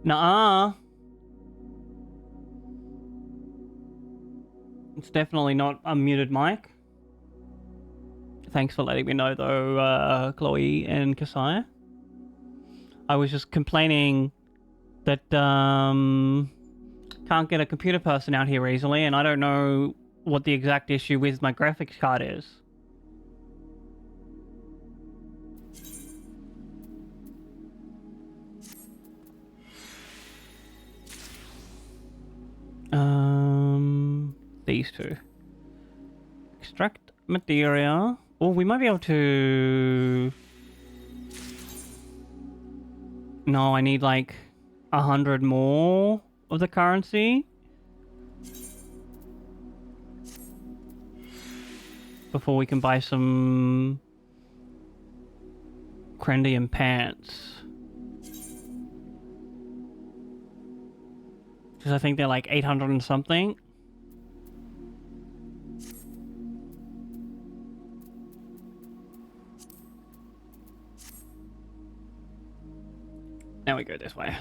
Nuh-uh. It's definitely not a muted mic. Thanks for letting me know, though, Chloe and Kasaya. I was just complaining that, can't get a computer person out here easily, and I don't know what the exact issue with my graphics card is. These two. Extract materia. Oh, we might be able to... No, I need like 100 more of the currency before we can buy some Crendium pants. Because I think they're like 800 and something. Now we go this way.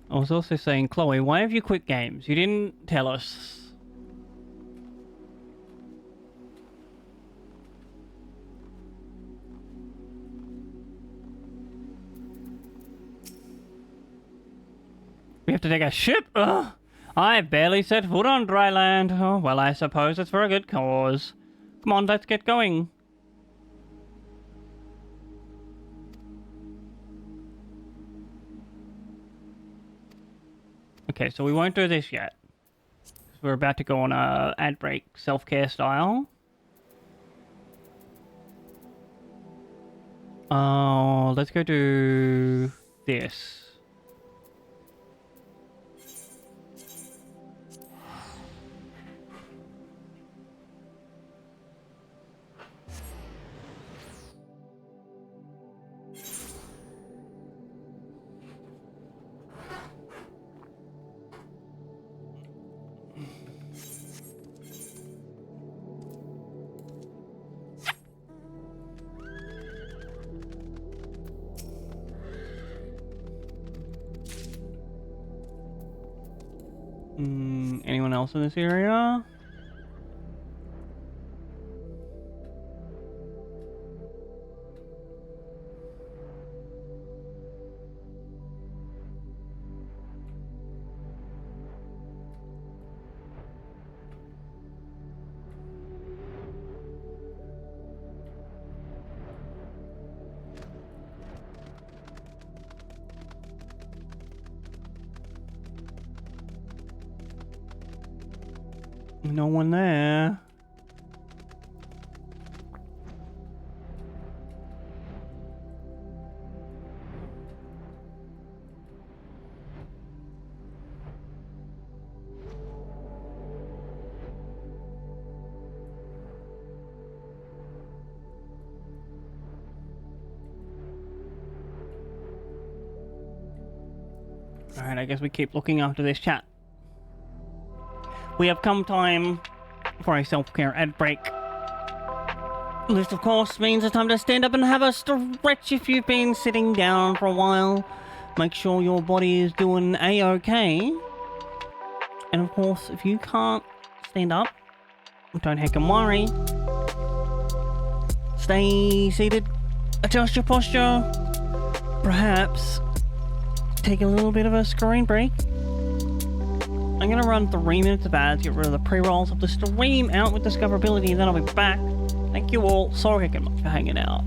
I was also saying, Chloe, why have you quit games? You didn't tell us. We have to take a ship? Ugh! I barely set foot on dry land. Oh, well, I suppose it's for a good cause. Come on, let's get going. Okay, so we won't do this yet. We're about to go on a ad break self-care style. Oh, let's go do this. Anyone else in this area? No one there. Alright, I guess we keep looking after this chat. We have come time for a self-care ad break. This, of course, means it's time to stand up and have a stretch if you've been sitting down for a while. Make sure your body is doing A-okay. And, of course, if you can't stand up, don't heckin' worry. Stay seated. Adjust your posture. Perhaps take a little bit of a screen break. I'm gonna run 3 minutes of ads, get rid of the pre-rolls of the stream out with discoverability, and then I'll be back. Thank you all so much for hanging out.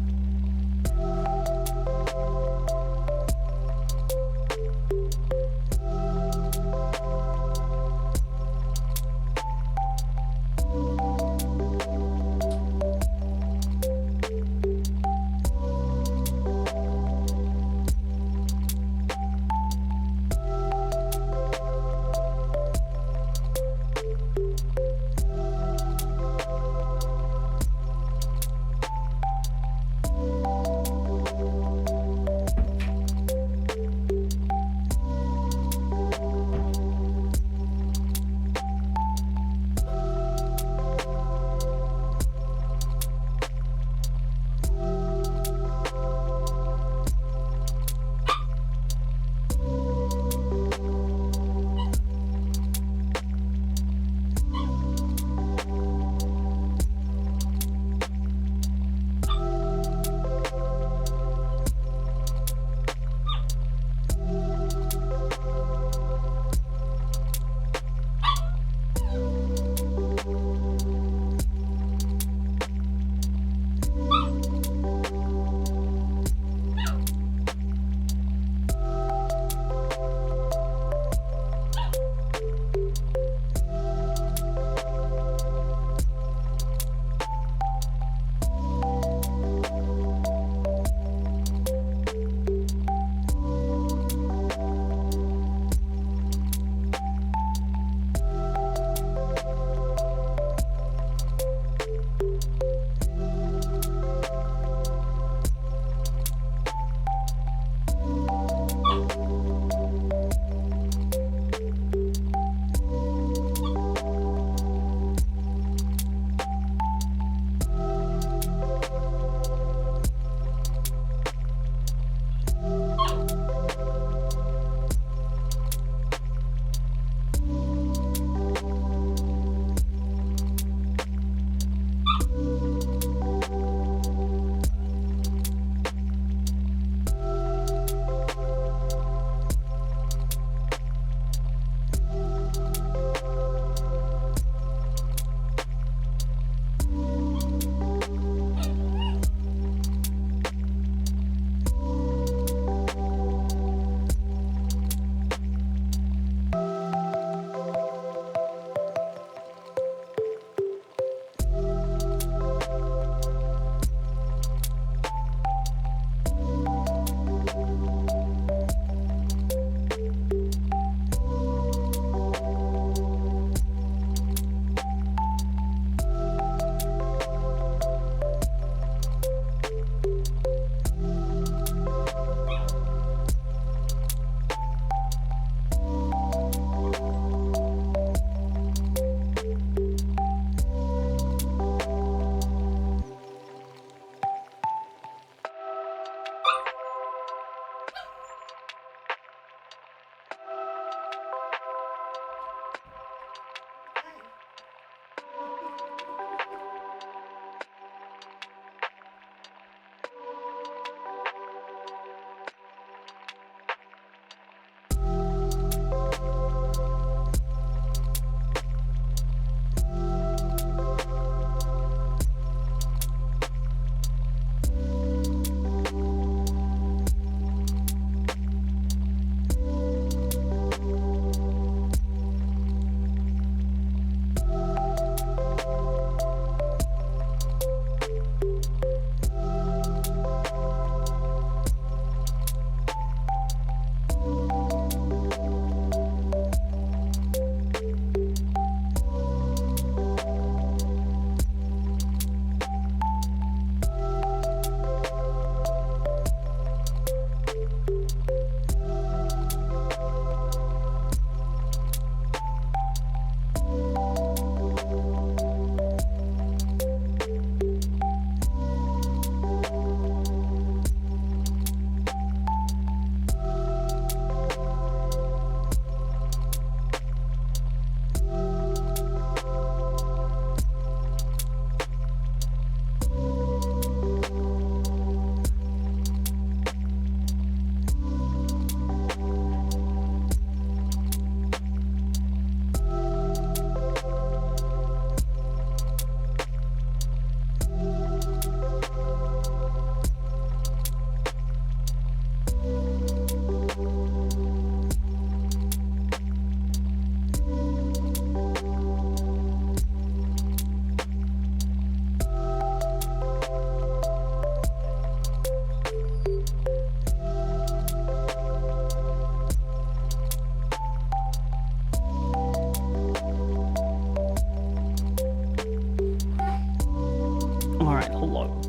Alright, hello.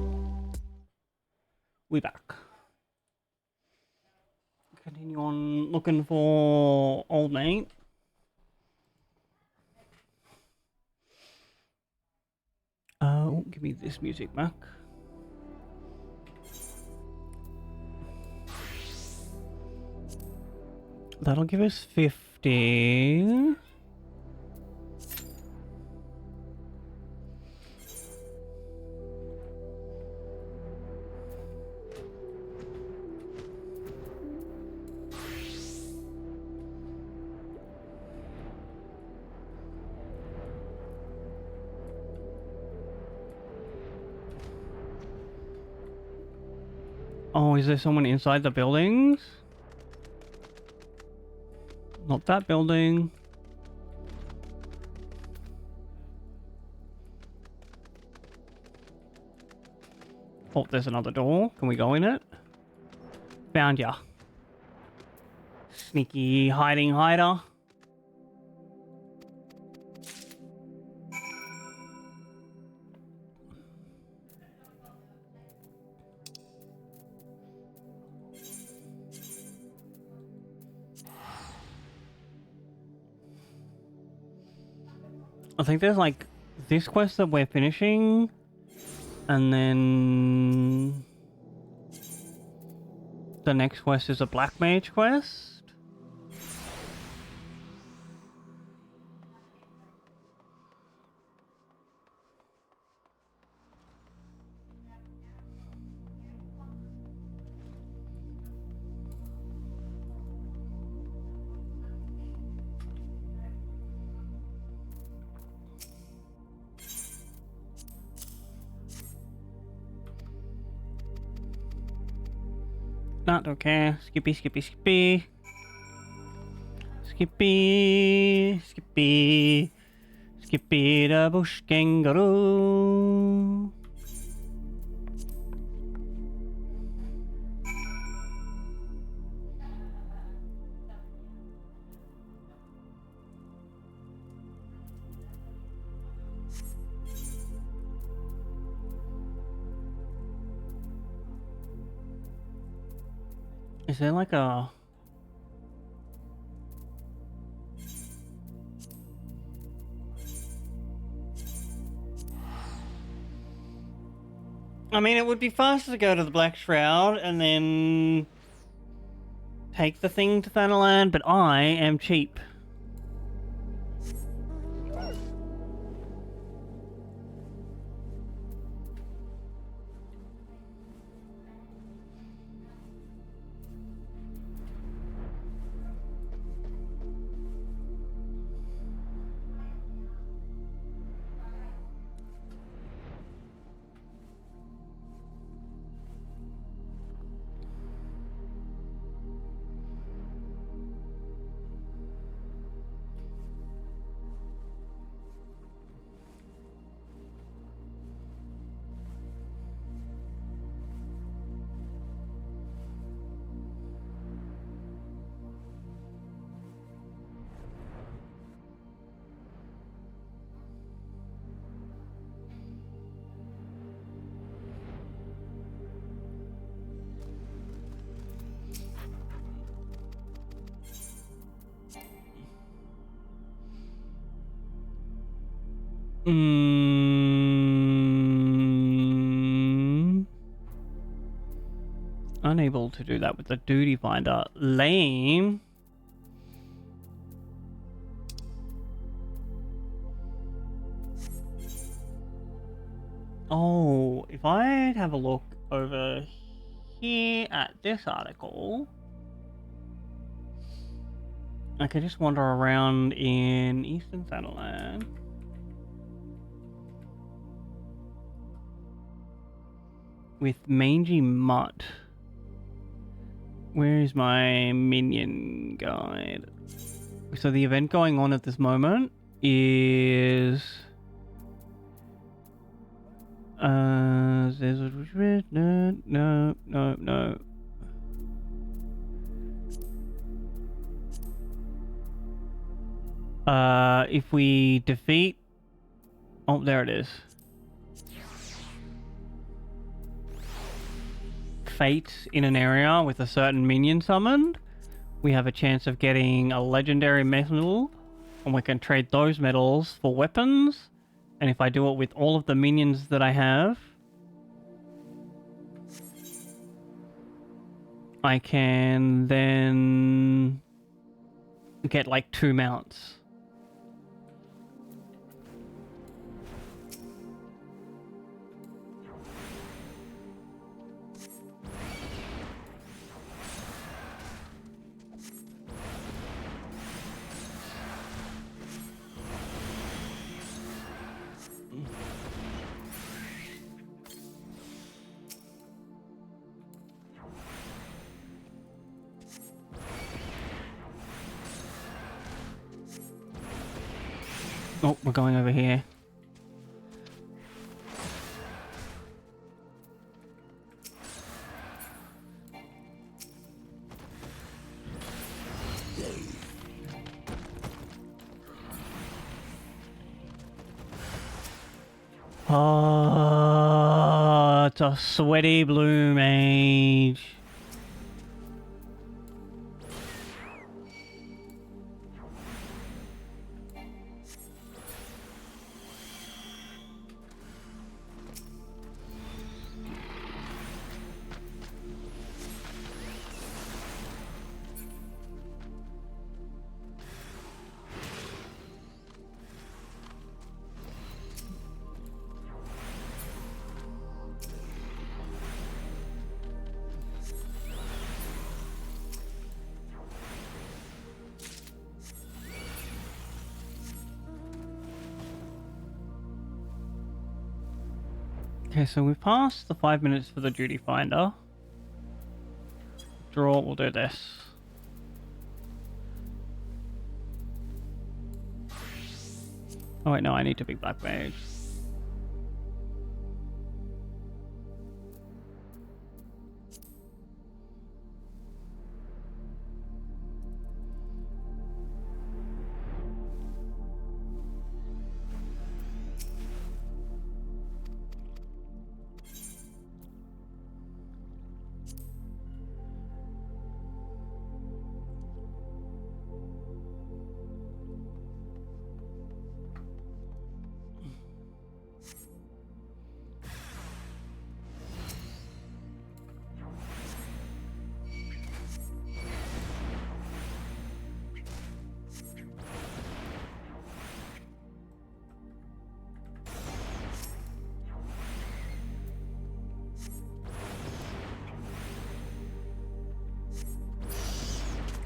We back. Continue on looking for old mate. Give me this music back. That'll give us 50. Oh, is there someone inside the buildings? Not that building. Oh, there's another door. Can we go in it? Found ya. Sneaky hiding hider. I think there's like this quest that we're finishing, and then the next quest is a black mage quest. Not okay. Skippy, skippy, skippy. Skippy, skippy. Skippy the bush kangaroo. Is there like a... I mean, it would be faster to go to the Black Shroud and then take the thing to Thanalan, but I am cheap. Unable to do that with the duty finder. Lame. Oh, if I have a look over here at this article, I could just wander around in Eastern Thanalan. With Mangy Mutt. Where is my minion guide? So the event going on at this moment is... there's a... No. If we defeat... Oh, there it is. fate in an area with a certain minion summoned, we have a chance of getting a legendary medal, and we can trade those medals for weapons. And if I do it with all of the minions that I have, I can then get like 2 mounts. Oh, we're going over here. Oh, it's a sweaty blue mage. Okay, so we've passed the 5 minutes for the duty finder. Draw, we'll do this. Oh wait, no, I need to be black mage.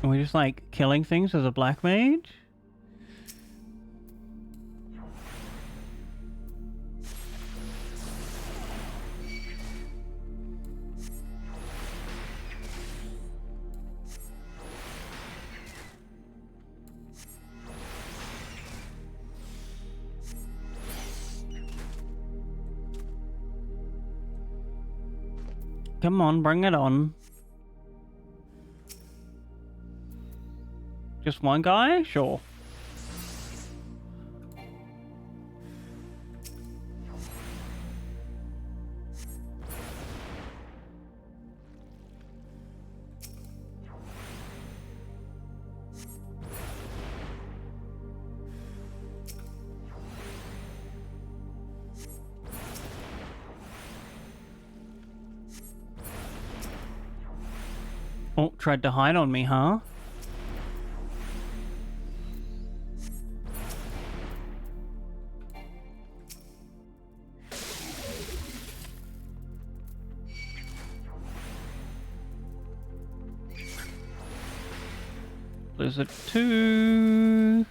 Are we just like killing things as a black mage? Come on, bring it on. Just one guy? Sure. Oh, tried to hide on me, huh? Blizzard 2.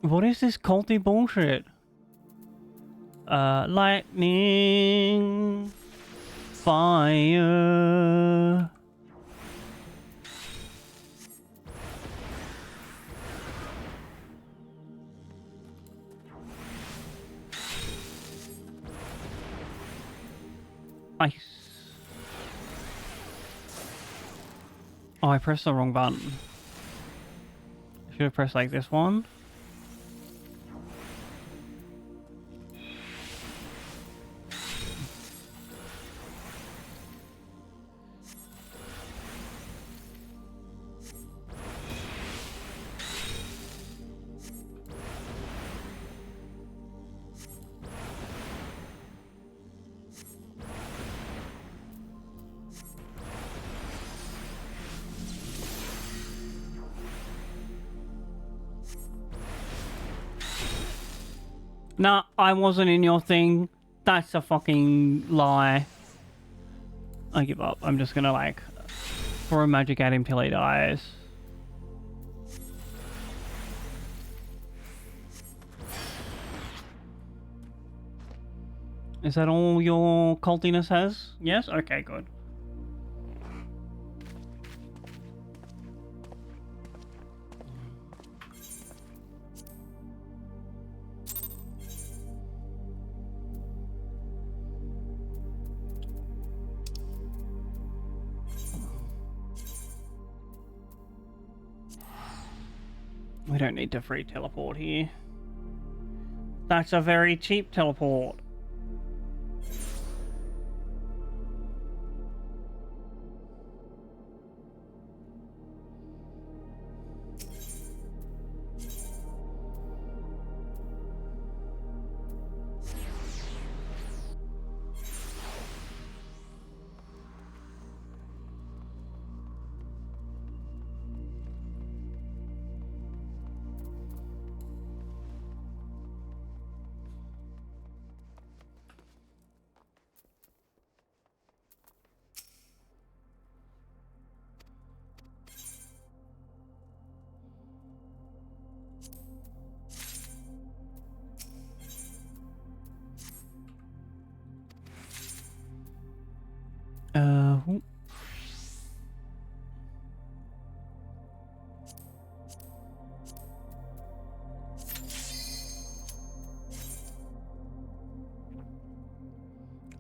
What is this culty bullshit? Lightning, fire, Ice. Oh, I pressed the wrong button. Should have pressed like this one. Nah, I wasn't in your thing. That's a fucking lie. I give up. I'm just gonna like throw magic at him till he dies. Is that all your cultiness has? Yes? Okay, good. We don't need to free teleport here. That's a very cheap teleport.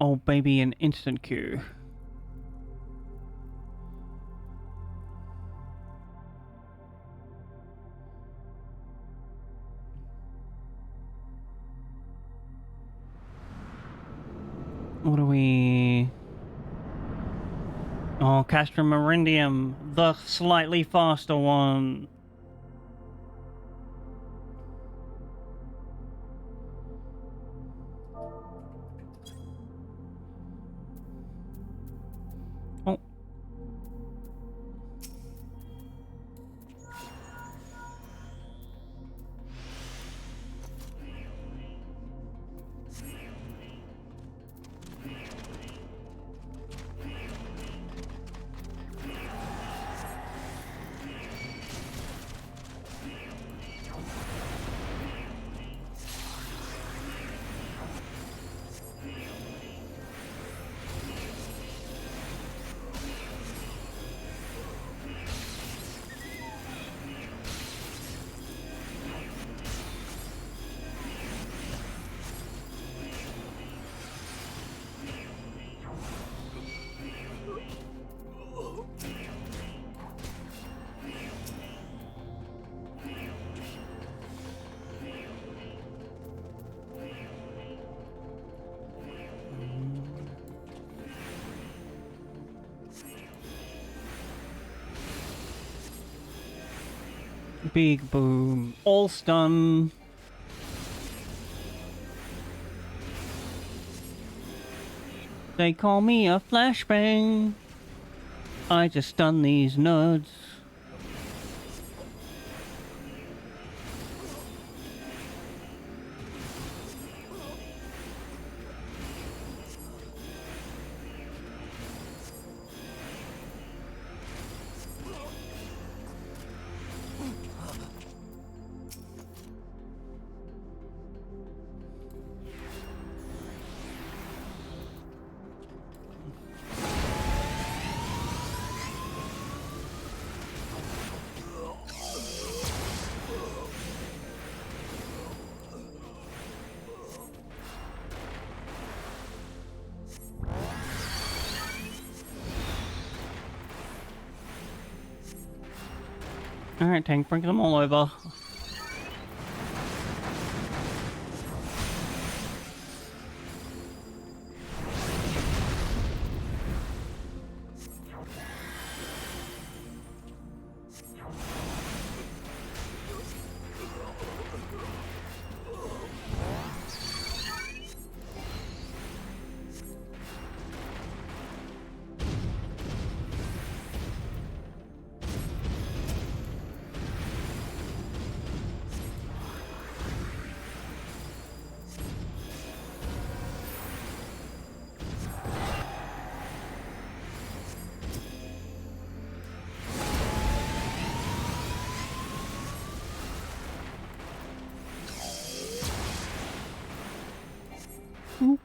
Oh, baby, an instant queue. What do we... Oh, Castrum Merindium, the slightly faster one. Oh. Big boom. All stun. They call me a flashbang. I just stun these nuds. Alright, tank, bring them all over. Ooh.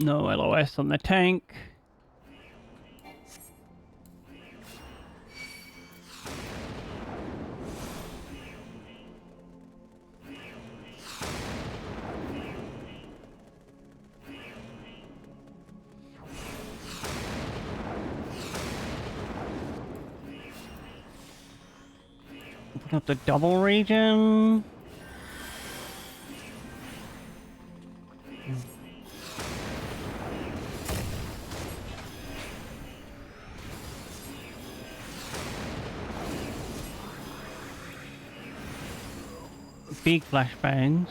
No LOS on the tank. Put up the double region. Big flashbangs.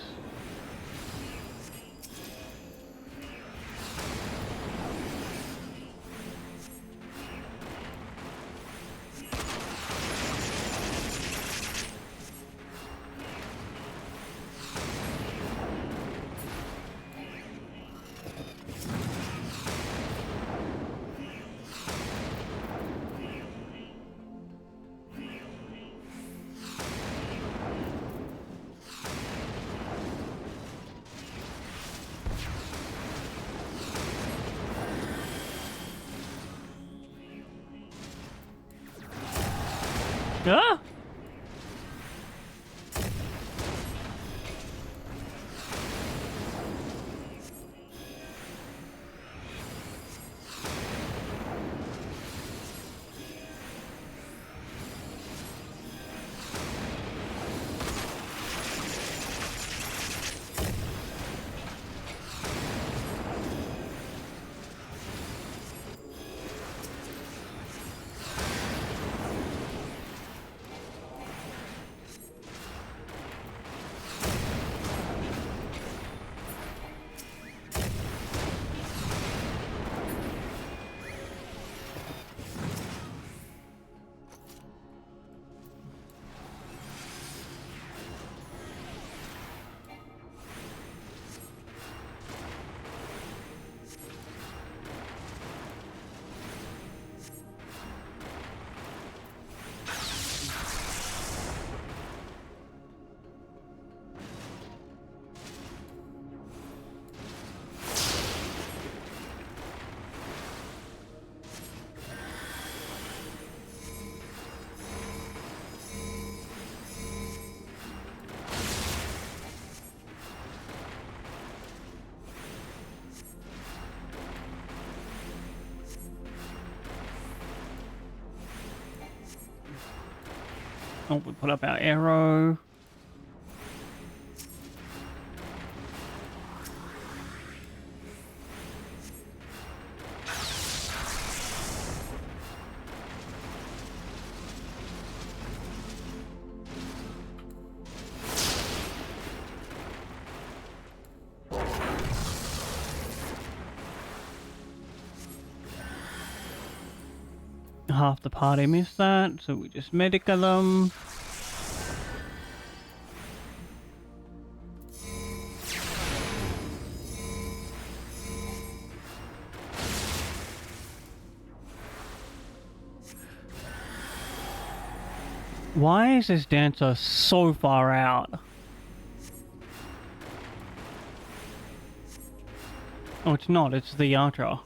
Ah! Oh, we put up our arrow. Half the party missed that, so we just medica them. Why is this dancer so far out? Oh, it's not, it's the archer.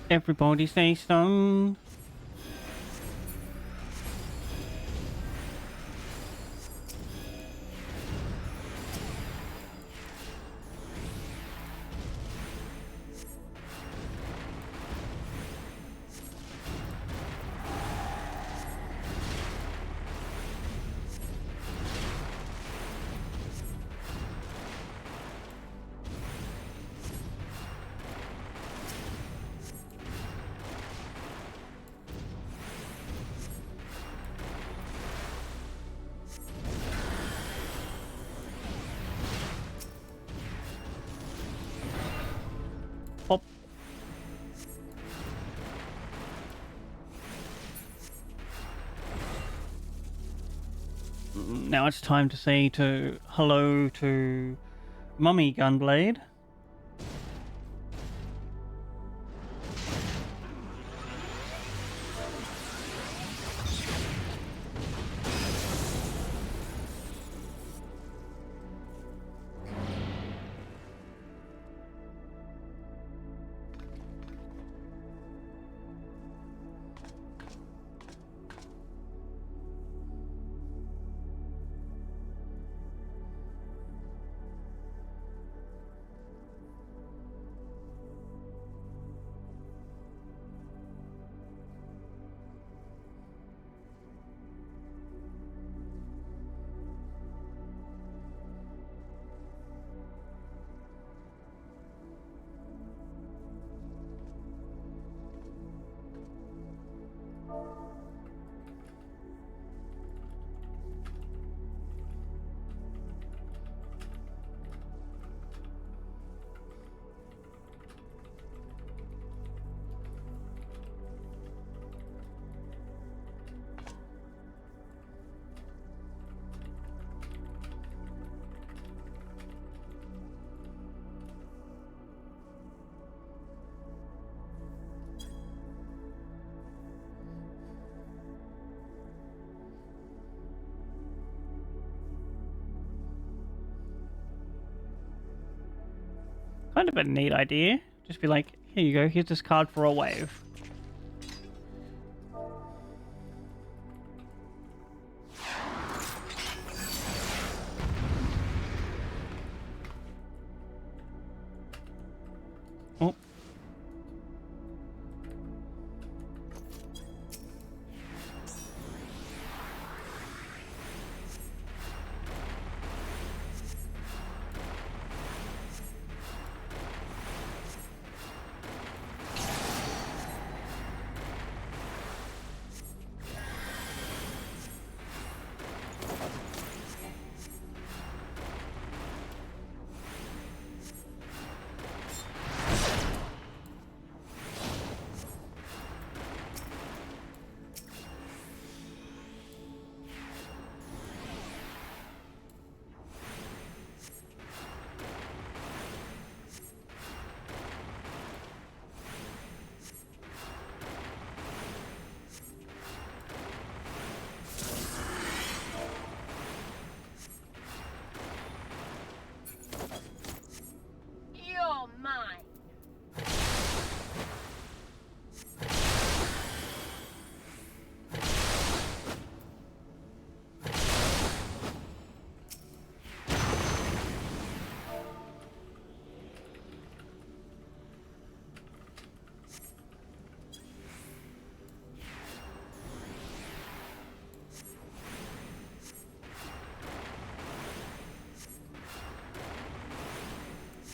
Everybody stay stoned. Pop. Now it's time to say hello to Mummy Gunblade. Kind of a neat idea. Just be like, here you go, here's this card for a wave. Oh. You're mine.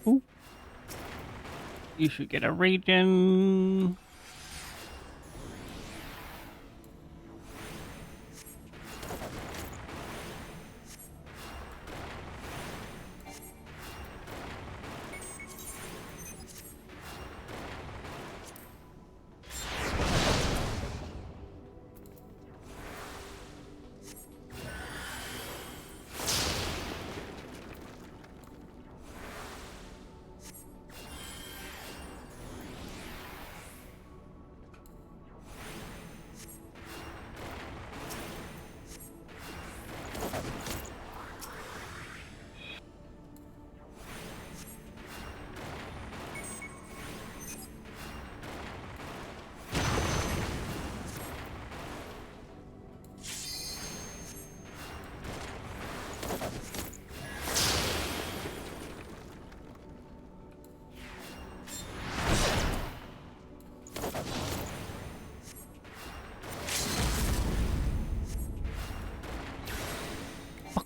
Ooh. You should get a regen.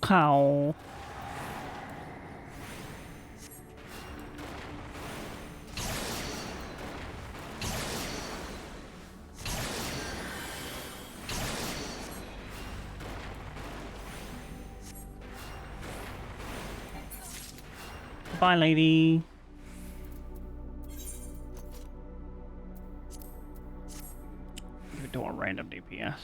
How? Bye, lady. Give it to a random DPS.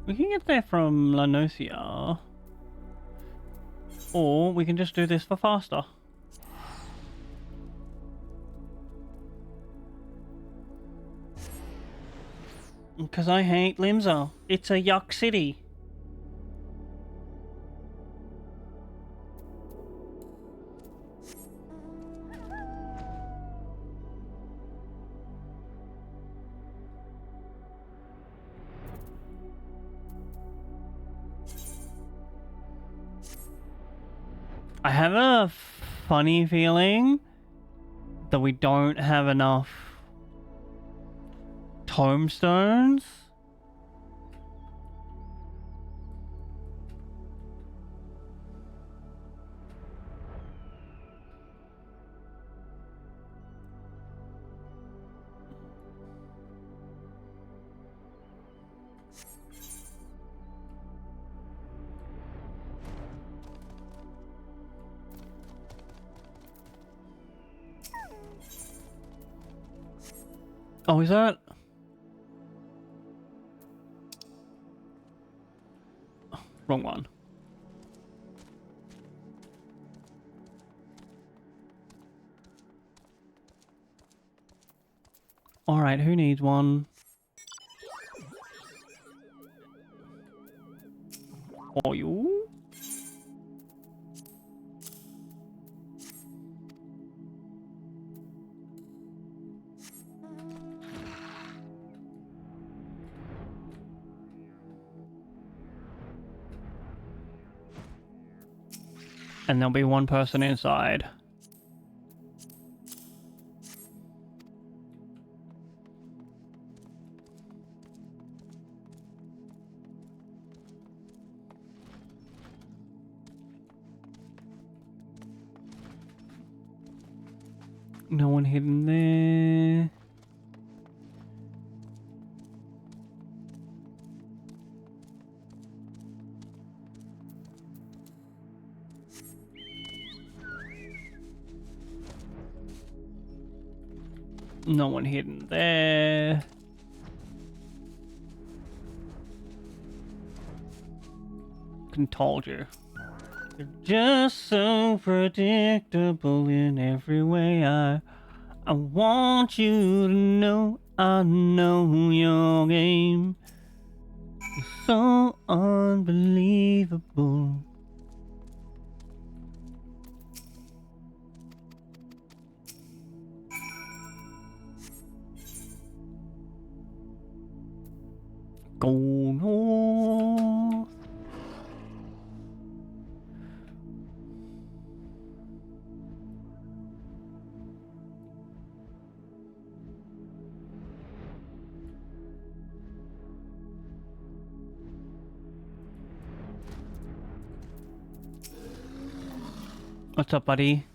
We can get there from Lanosia. Or we can just do this for faster. Because I hate Limsa. It's a yuck city. I have a funny feeling that we don't have enough tombstones. Oh, is that? Wrong one. Alright, who needs one? Are you? And there'll be one person inside. No one hidden there. No one hidden there. Can told you. You're just so predictable in every way. I want you to know I know your game. You're so unbelievable. Go north. What's up, buddy?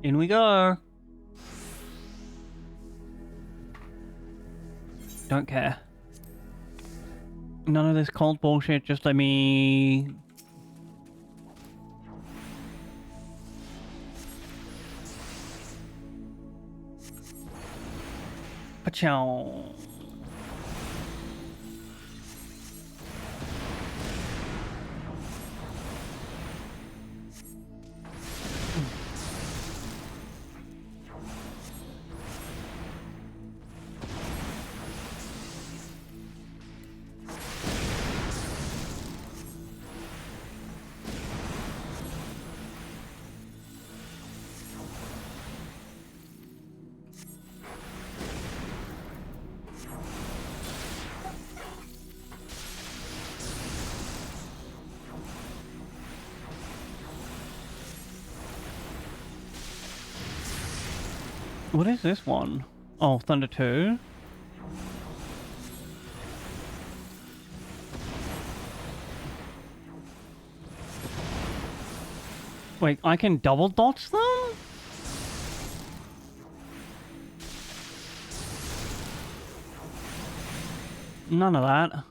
In we go. Don't care. None of this cold bullshit, just let me... Pachow. What is this one? Oh, Thunder 2. Wait, I can double dodge them? None of that.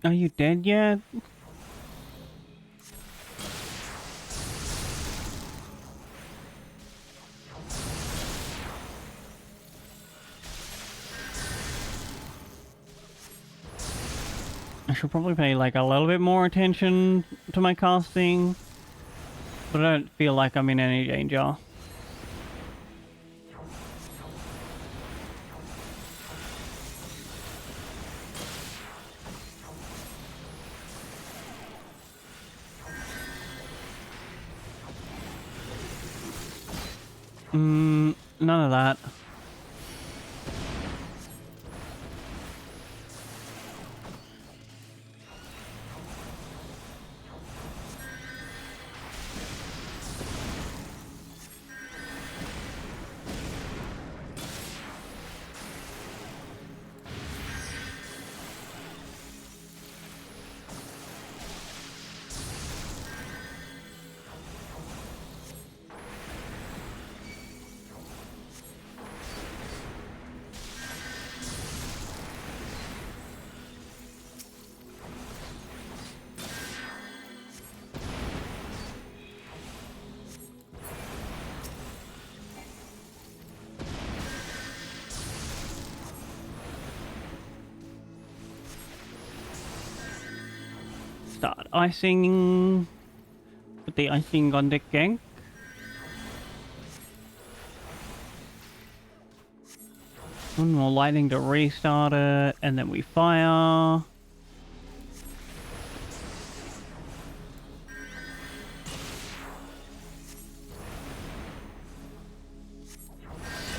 Are you dead yet? I should probably pay like a little bit more attention to my casting, but I don't feel like I'm in any danger. None of that. Start icing with the icing on the gang. One more lightning to restart it, and then we fire.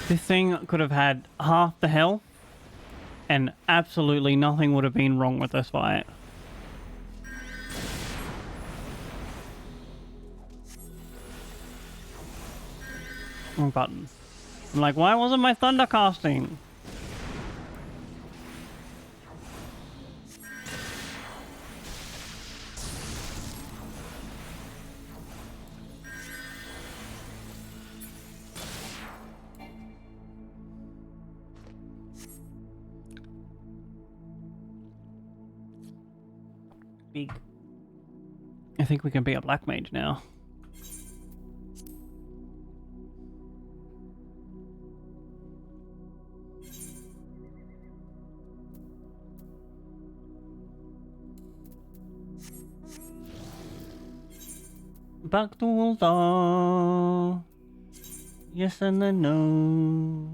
This thing could have had half the health, and absolutely nothing would have been wrong with this fight. Wrong button. I'm like, why wasn't my thunder casting? Big. I think we can be a black mage now. Back to Ulta. Yes and a no.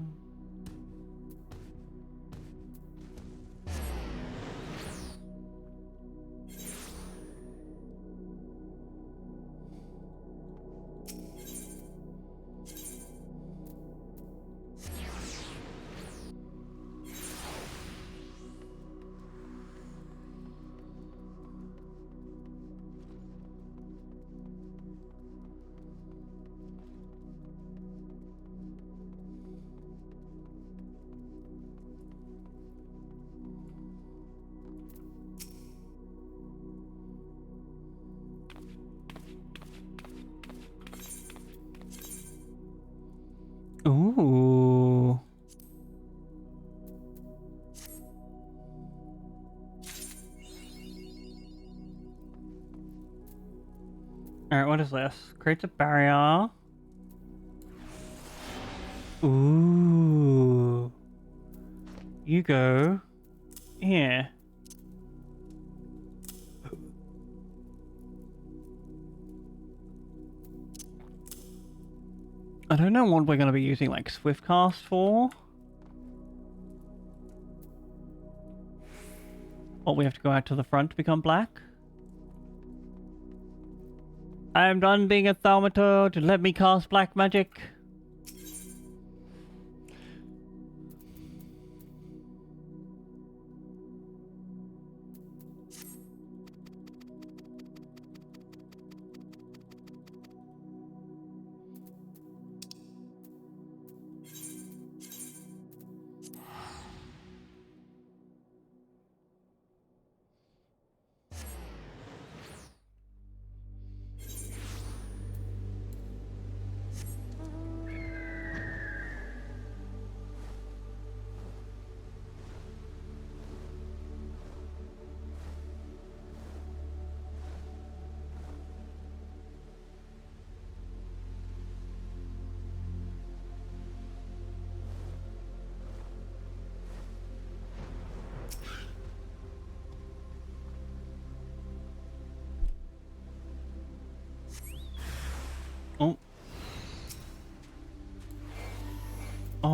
Ooh. Alright, what is this? Creates a barrier. Ooh. You go here. I don't know what we're going to be using like Swift Cast for. Or we have to go out to the front to become black. I am done being a thaumaturge. Let me cast black magic.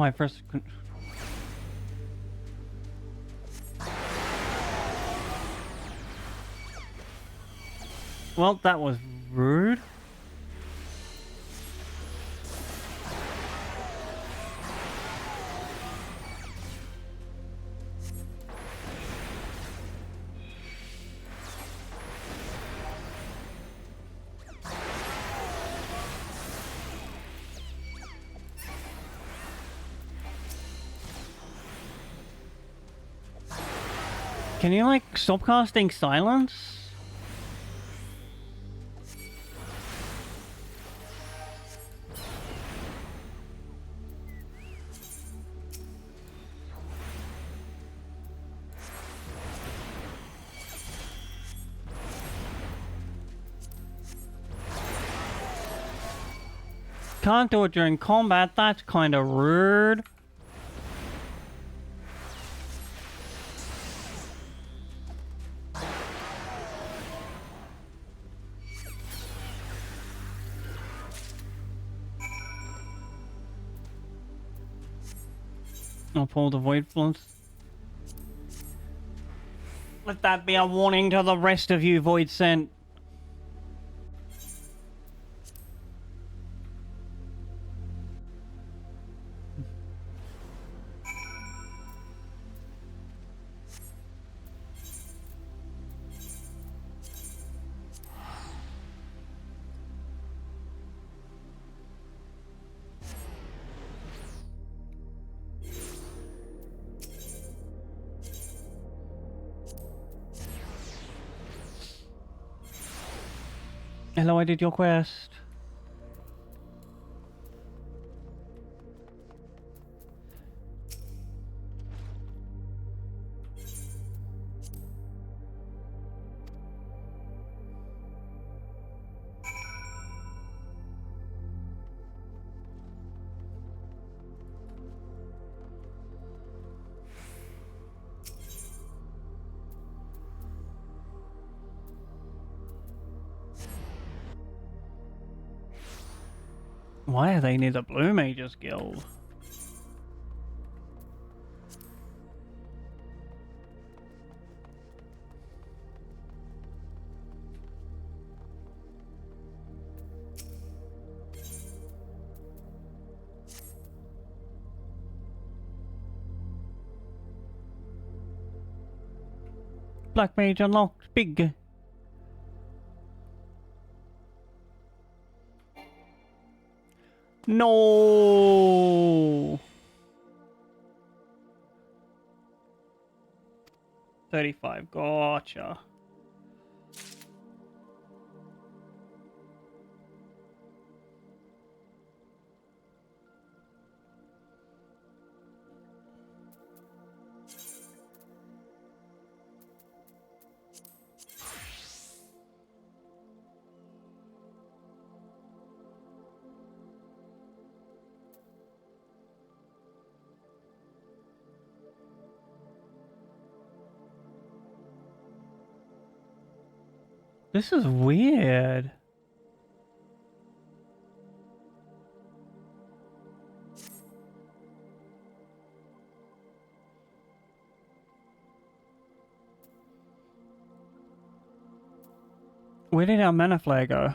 Oh, I first... Well, that was rude. Can you, like, stop casting silence? Can't do it during combat, that's kinda rude. I'll pull the Void Floods. Let that be a warning to the rest of you, Void Sent. Hello, I did your quest. Why are they near the Blue Mages Guild? Black Mage unlocked. Big. No. 35. Gotcha. This is weird. Where did our mana flare go?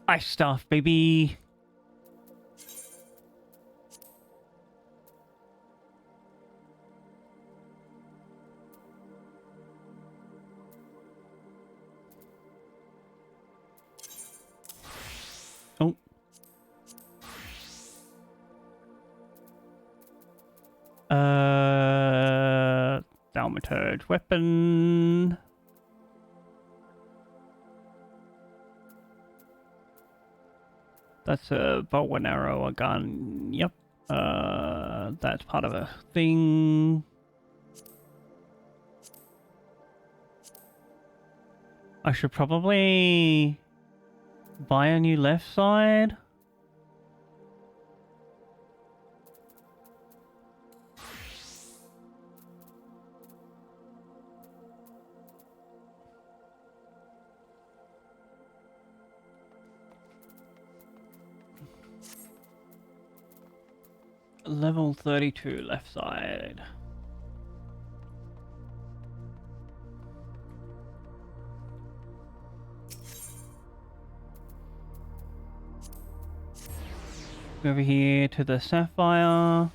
Ice stuff, baby. Oh. Thaumaturge weapon. That's a bow and arrow, a gun. Yep. That's part of a thing. I should probably buy a new left side. level 32 left side. Go over here to the sapphire.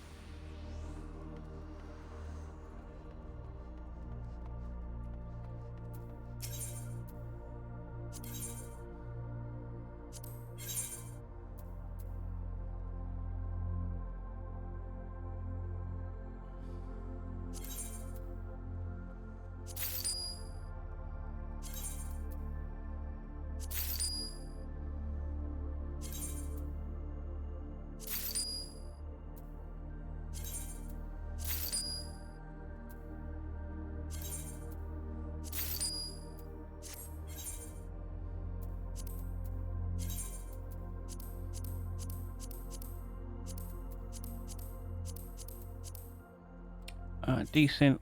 Decent.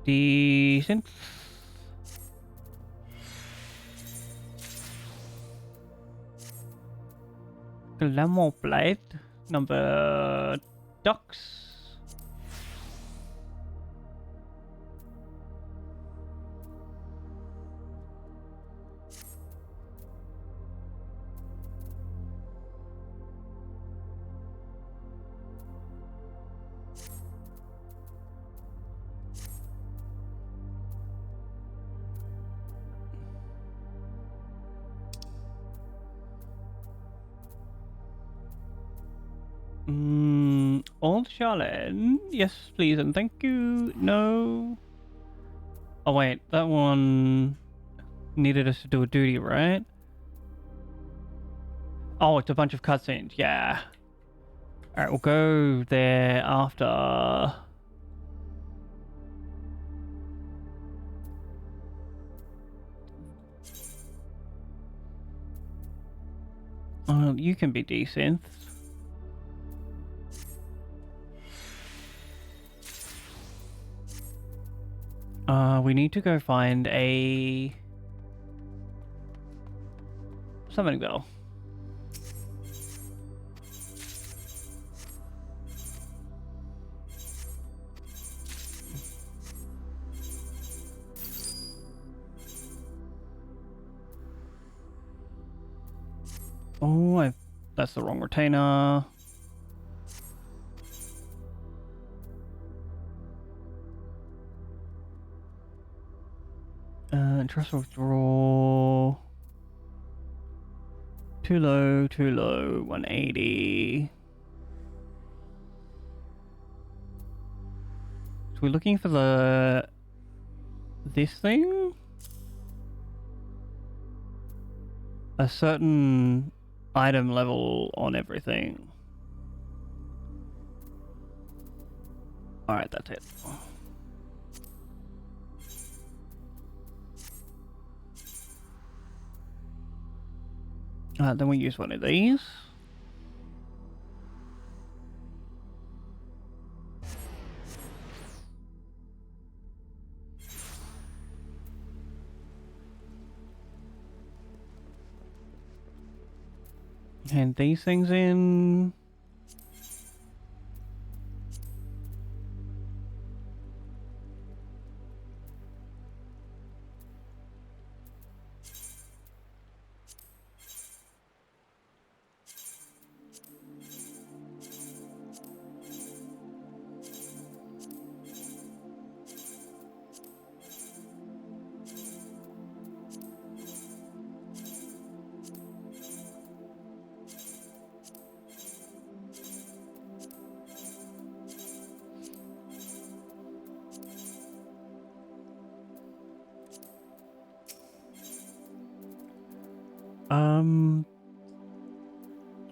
Decent. Glamour blade. Number ducks. Old Charlotte. Yes, please, and thank you. No. Oh, wait. That one needed us to do a duty, right? Oh, it's a bunch of cutscenes. Yeah. Alright, we'll go there after. Oh, you can be decent. We need to go find a summoning bell. Oh, that's the wrong retainer. Trust withdraw. Too low, 180. So we're looking for this thing? A certain item level on everything. Alright, that's it. Then we use one of these. Hand these things in.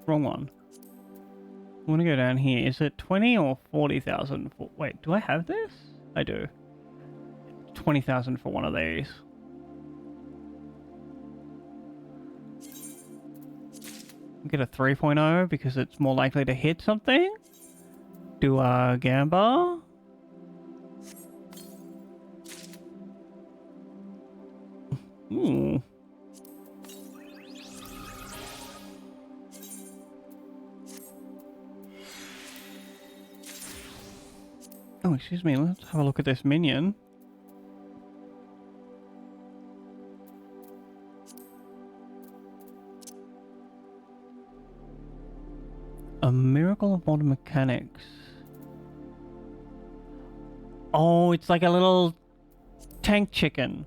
Wrong one. I want to go down here. Is it 20 or 40,000? Wait, do I have this? I do. 20,000 for one of these. Get a 3.0 because it's more likely to hit something. Do a gamba. Oh, excuse me, let's have a look at this minion. A miracle of modern mechanics. Oh, it's like a little tank chicken.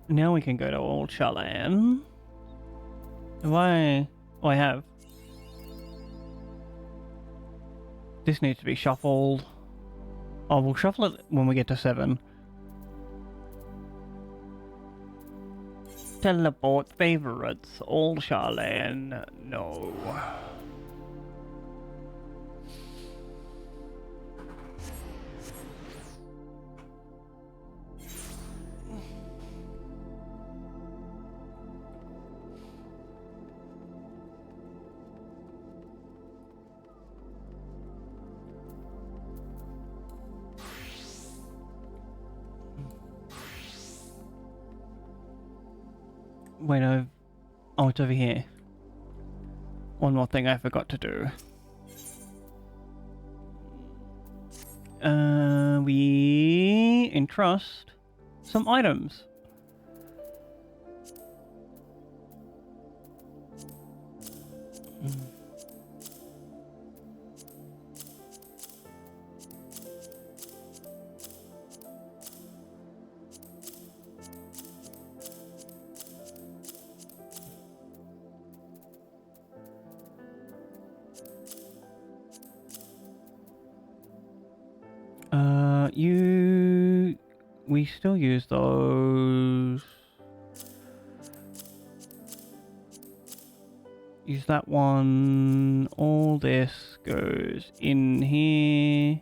Now we can go to Old Charlene. Why? Oh, I have. This needs to be shuffled. Oh, we'll shuffle it when we get to 7. Teleport favorites. Old Charlene. No. Wait, no. Oh, it's over here. One more thing I forgot to do. We entrust some items. We still use those. Use that one. All this goes in here.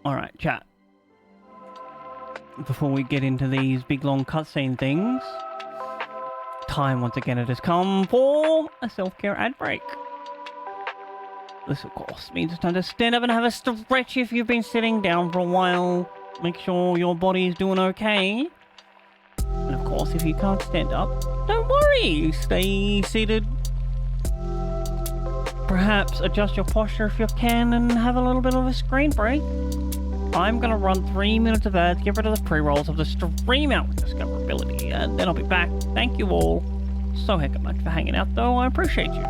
Alright, chat. Before we get into these big long cutscene things, time once again it has come for a self-care ad break. This, of course, means it's time to stand up and have a stretch if you've been sitting down for a while. Make sure your body is doing okay. And, of course, if you can't stand up, don't worry. Stay seated. Perhaps adjust your posture if you can and have a little bit of a screen break. I'm going to run 3 minutes of ads, get rid of the pre-rolls of the stream out with discoverability, and then I'll be back. Thank you all so heckin' much for hanging out, though. I appreciate you.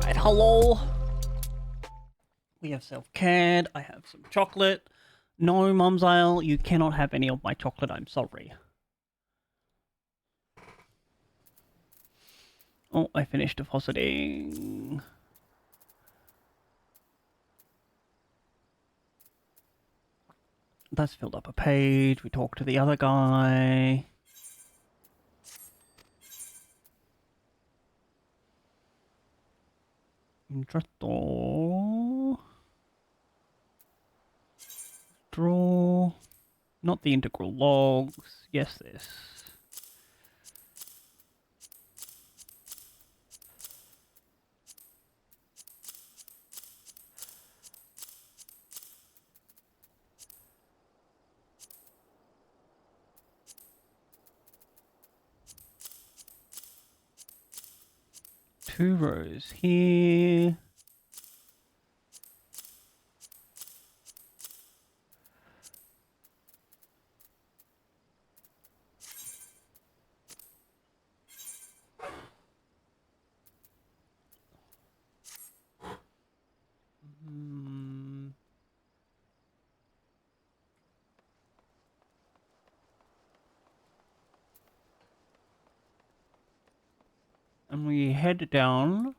Alright, hello. We have self-cared. I have some chocolate. No, Mumsile, you cannot have any of my chocolate. I'm sorry. Oh, I finished depositing. That's filled up a page. We talked to the other guy. Intro. Draw. Not the integral logs. Yes, this. Two rows here. And we head down.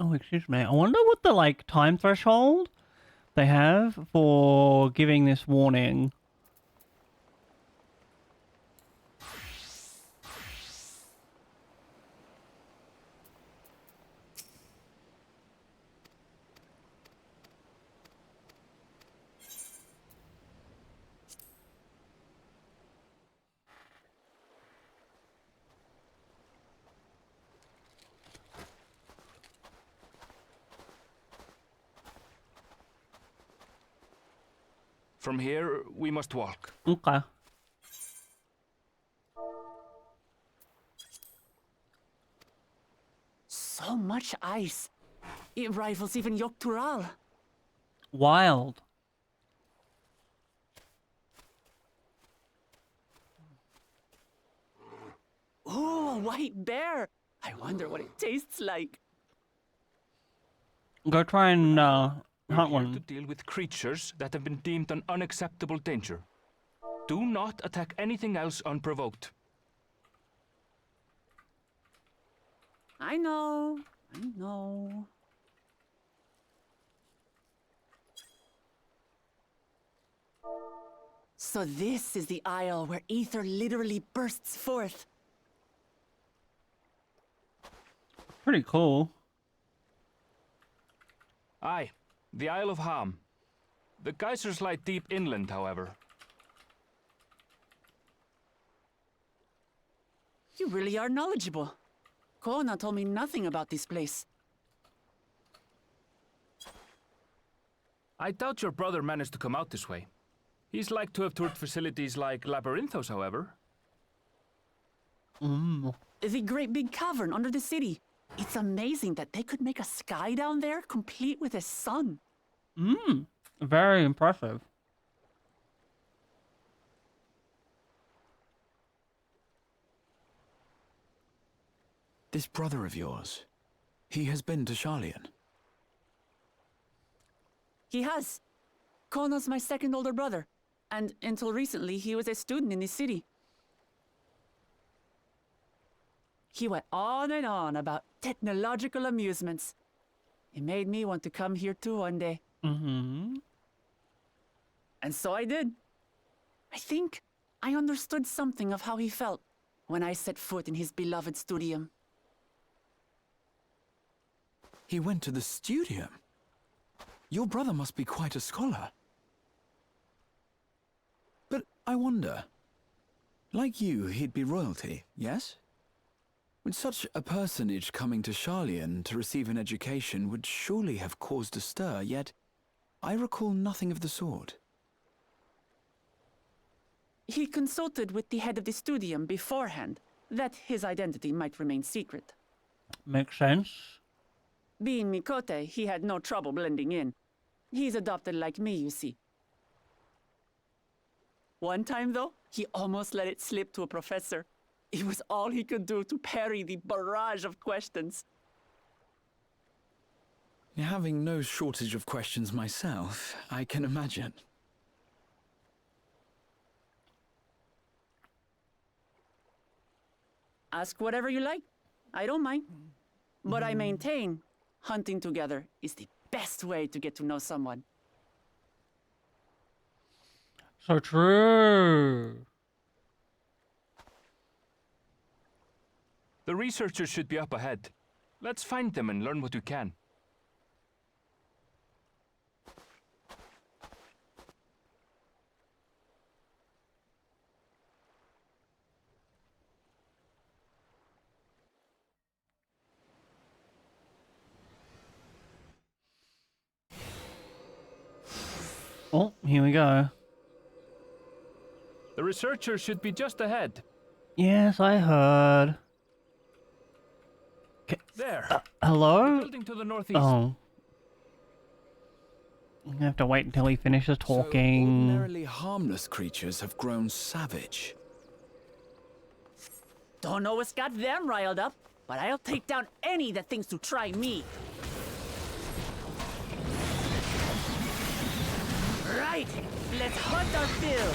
Oh, excuse me. I wonder what the, like, time threshold they have for giving this warning. From here, we must walk. Okay. So much ice. It rivals even Yogg-Tural. Wild. Oh, a white bear. I wonder what it tastes like. Go try and hunt We're here to one. deal with creatures that have been deemed an unacceptable danger. Do not attack anything else unprovoked. I know. I know. So this is the isle where ether literally bursts forth. Pretty cool. Aye, the Isle of Ham. The geysers lie deep inland, however. You really are knowledgeable. Kona told me nothing about this place. I doubt your brother managed to come out this way. He's like to have toured facilities like Labyrinthos, however. The great big cavern under the city. It's amazing that they could make a sky down there complete with a sun. Very impressive. This brother of yours, he has been to Sharlayan. He has. Kona's my second older brother, and until recently he was a student in this city. He went on and on about technological amusements. It made me want to come here too one day. And so I did. I think I understood something of how he felt when I set foot in his beloved studium. He went to the studium? Your brother must be quite a scholar. But I wonder, like you, he'd be royalty, yes? With such a personage coming to Sharlayan to receive an education would surely have caused a stir, yet I recall nothing of the sort. He consulted with the head of the studium beforehand, that his identity might remain secret. Makes sense. Being Mikote, he had no trouble blending in. He's adopted like me, you see. One time, though, he almost let it slip to a professor. It was all he could do to parry the barrage of questions. Having no shortage of questions myself, I can imagine. Ask whatever you like. I don't mind. But I maintain hunting together is the best way to get to know someone. So true. The researchers should be up ahead. Let's find them and learn what we can. Oh, here we go. The researchers should be just ahead. Yes, I heard. There. Hello? Building to the northeast. Oh. I'm gonna have to wait until he finishes talking. So ordinarily harmless creatures have grown savage. Don't know what's got them riled up, but I'll take down any that thinks to try me. Right, let's hunt our fill.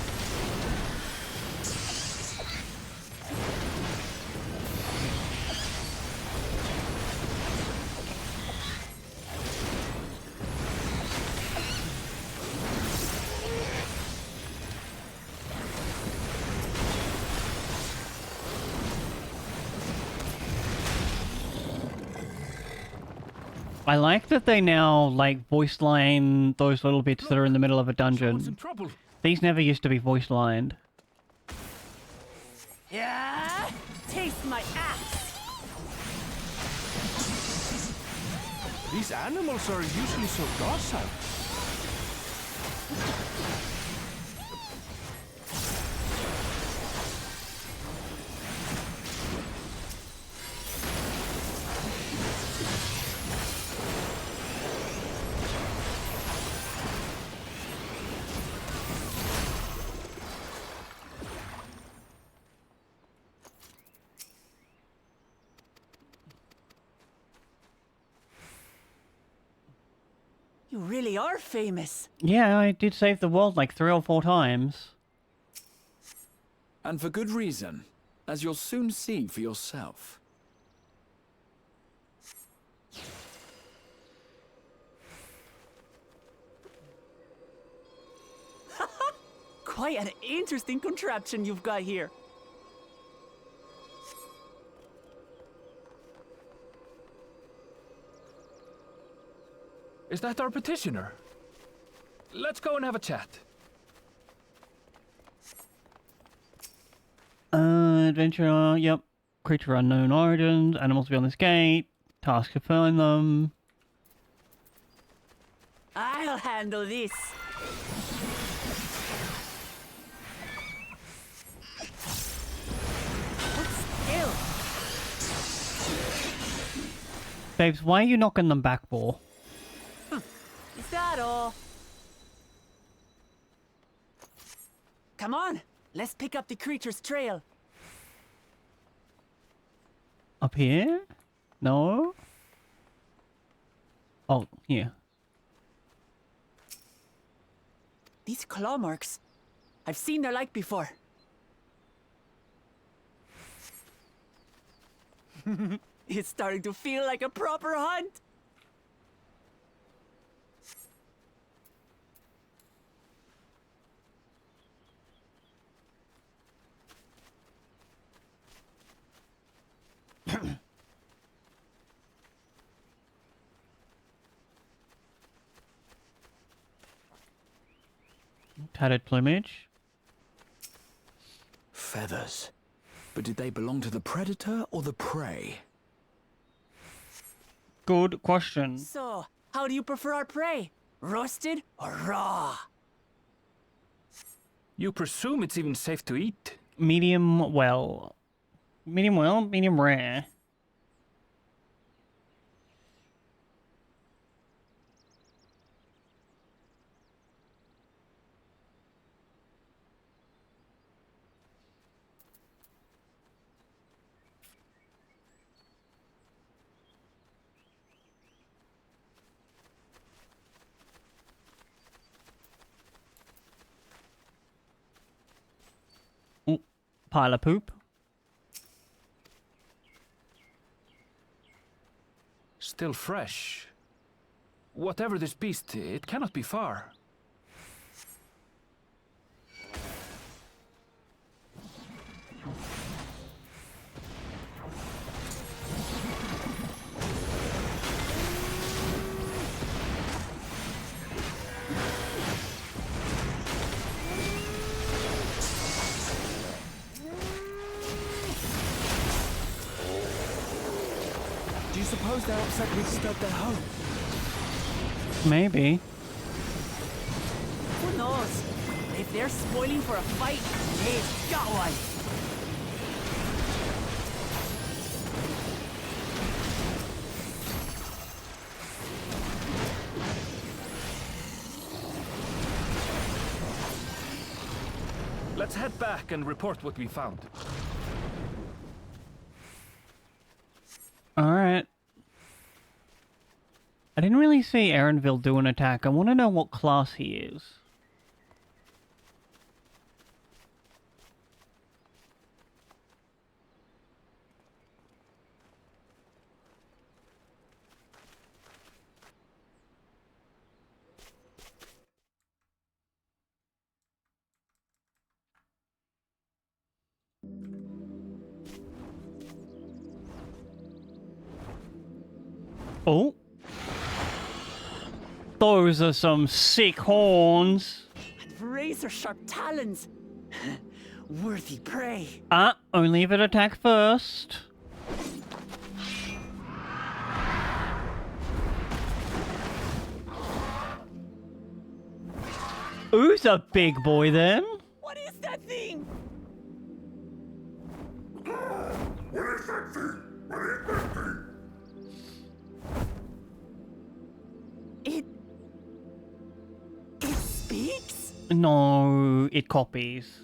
I like that they now, like, voice line those little bits that are in the middle of a Someone's in dungeon. trouble. These never used to be voice lined. Yeah, taste my axe. These animals are usually so docile. You really are famous. Yeah, I did save the world like 3 or 4 times. And for good reason, as you'll soon see for yourself. Quite an interesting contraption you've got here. Is that our petitioner? Let's go and have a chat. Adventure, yep. Creature unknown origins, animals beyond this gate, task to find them. I'll handle this. Hold still. Babes, why are you knocking them back for? Is that all? Come on, let's pick up the creature's trail. Up here? No? Oh, here. These claw marks. I've seen their like before. It's starting to feel like a proper hunt. Tattered plumage. Feathers. But did they belong to the predator or the prey? Good question. So, how do you prefer our prey? Roasted or raw? You presume it's even safe to eat? Medium well. Medium well? Medium rare. Ooh, pile of poop. Still fresh. Whatever this beast, it cannot be far. Do you suppose they're upset we disturbed their home? Maybe. Who knows? If they're spoiling for a fight, they've got one. Let's head back and report what we found. Alright. I didn't really see Erenville do an attack. I want to know what class he is. Oh. Those are some sick horns. Razor-sharp talons. Worthy prey. Only if it attack first. Who's a big boy then? What is that thing? What is that thing? What is that thing? It speaks? No, it copies.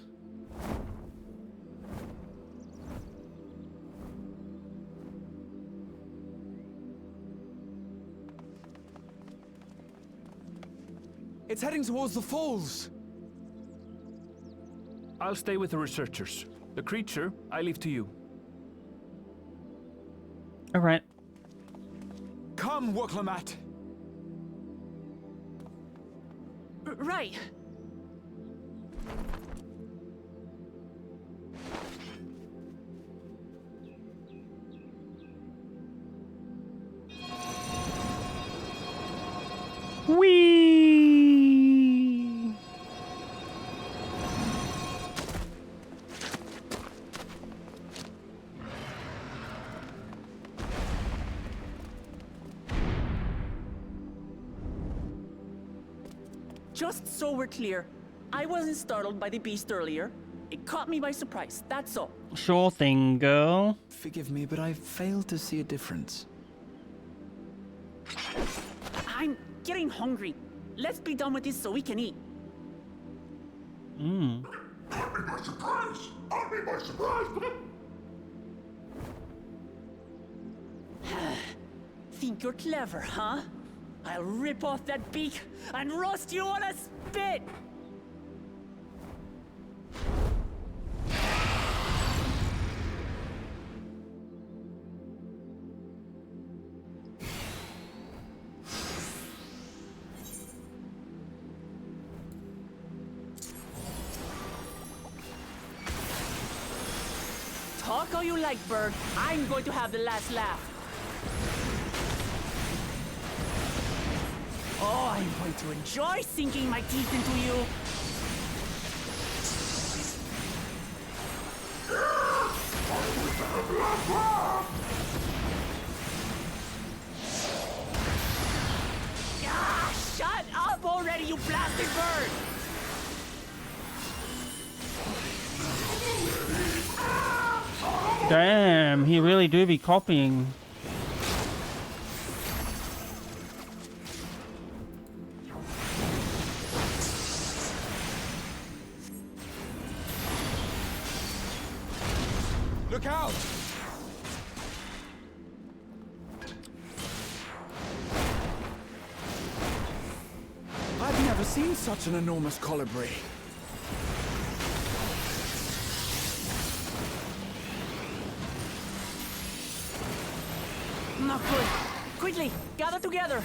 It's heading towards the falls. I'll stay with the researchers. The creature, I leave to you. Alright. Come, Woklamat. Right. Whee! Just so we're clear, I wasn't startled by the beast earlier. It caught me by surprise, that's all. Sure thing, girl. Forgive me, but I failed to see a difference. I'm getting hungry. Let's be done with this so we can eat. Mmm. Caught me by surprise! Caught me by surprise! Think you're clever, huh? I'll rip off that beak and roast you on a spit! Talk all you like, bird. I'm going to have the last laugh. Oh, I'm going to enjoy sinking my teeth into you. Ah, shut up already, you blasted bird! Damn, he really do be copying. Look out! I've never seen such an enormous colibri. Not good. Quickly, gather together.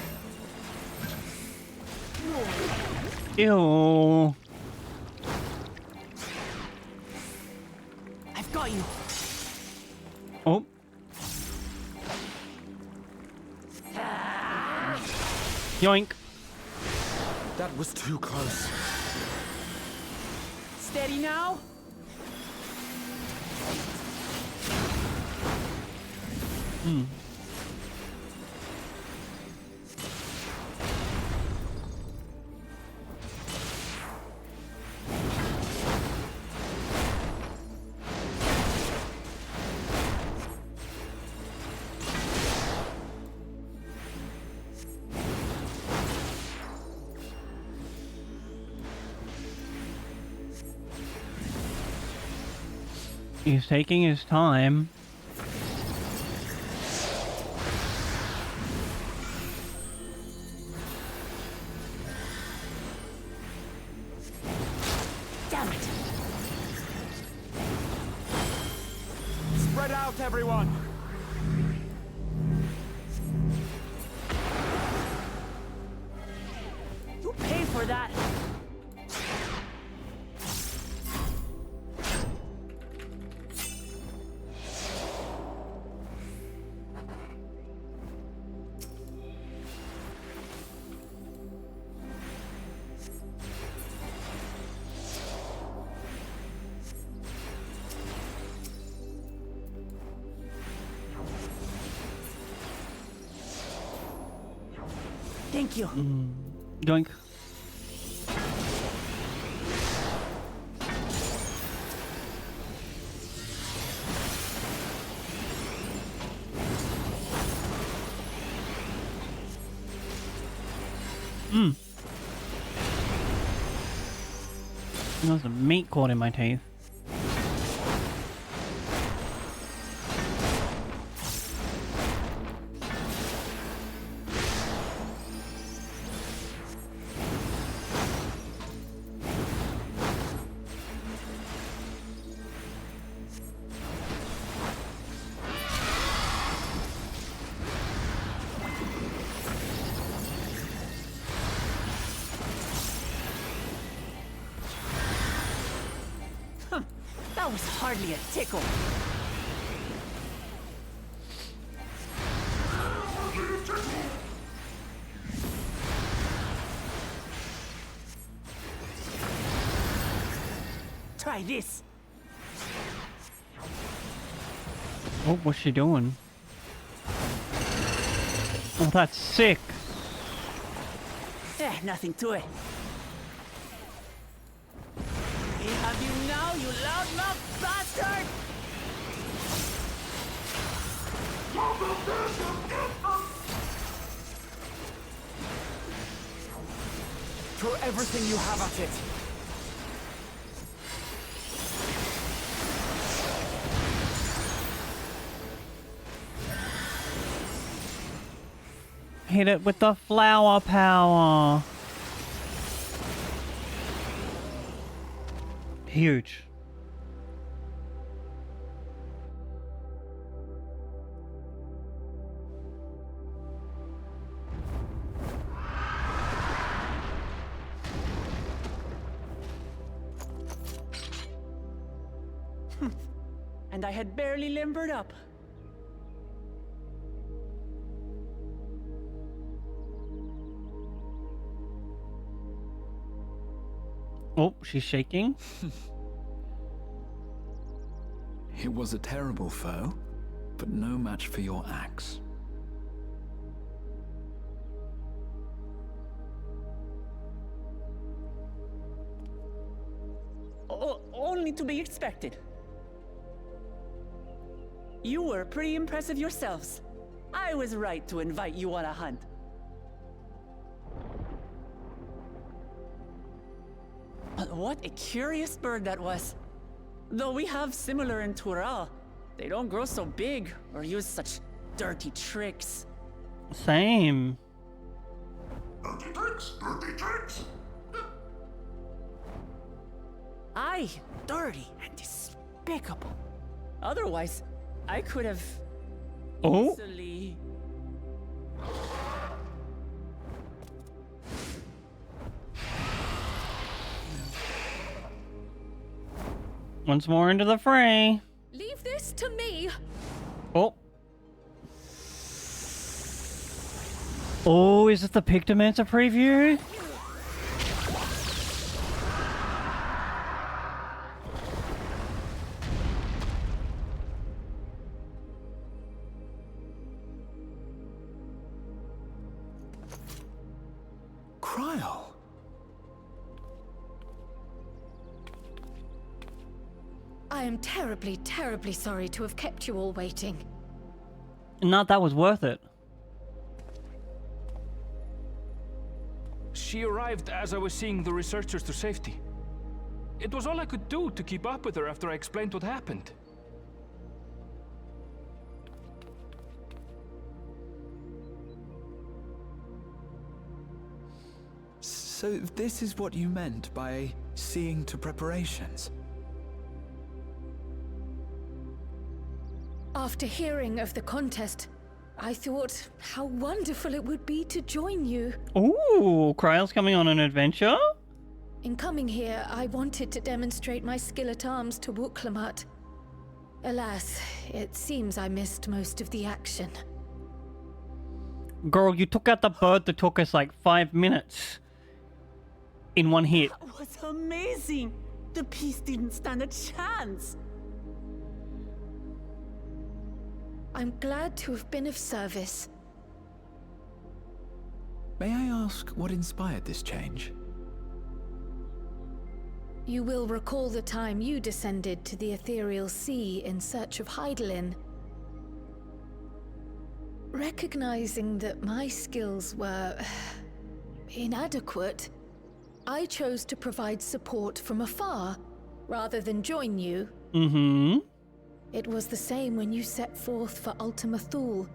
Ew. I've got you. Oh. Yoink. That was too close. Steady now. He's taking his time. Damn it. Spread out, everyone! You pay for that. Thank you. Yoink. There's some meat caught in my teeth. That was hardly a tickle. Try this. Oh, what's she doing? Oh, that's sick. Nothing to it. We have you now, you loudmouth bastard! Throw everything you have at it. Hit it with the flower power. Huge. And I had barely limbered up. Oh, she's shaking. It was a terrible foe, but no match for your axe. Only to be expected. You were pretty impressive yourselves. I was right to invite you on a hunt. But what a curious bird that was. Though we have similar in Tural, they don't grow so big or use such dirty tricks. Same. Dirty tricks, dirty tricks. Aye, dirty and despicable. Otherwise, I could have Oh. easily... Once more into the fray. Leave this to me. Oh. Oh, is it the Pictomancer preview? Cryle. I am terribly, terribly sorry to have kept you all waiting. Not that was worth it. She arrived as I was seeing the researchers to safety. It was all I could do to keep up with her after I explained what happened. So this is what you meant by seeing to preparations? After hearing of the contest, I thought how wonderful it would be to join you. Ooh, Kryle's coming on an adventure? In coming here, I wanted to demonstrate my skill at arms to Wuklamat. Alas, it seems I missed most of the action. Girl, you took out the bird that took us like 5 minutes. In one hit. That was amazing! The piece didn't stand a chance! I'm glad to have been of service. May I ask what inspired this change? You will recall the time you descended to the ethereal sea in search of Heidelin. Recognizing that my skills were inadequate, I chose to provide support from afar rather than join you. Mm-hmm. It was the same when you set forth for Ultima Thule.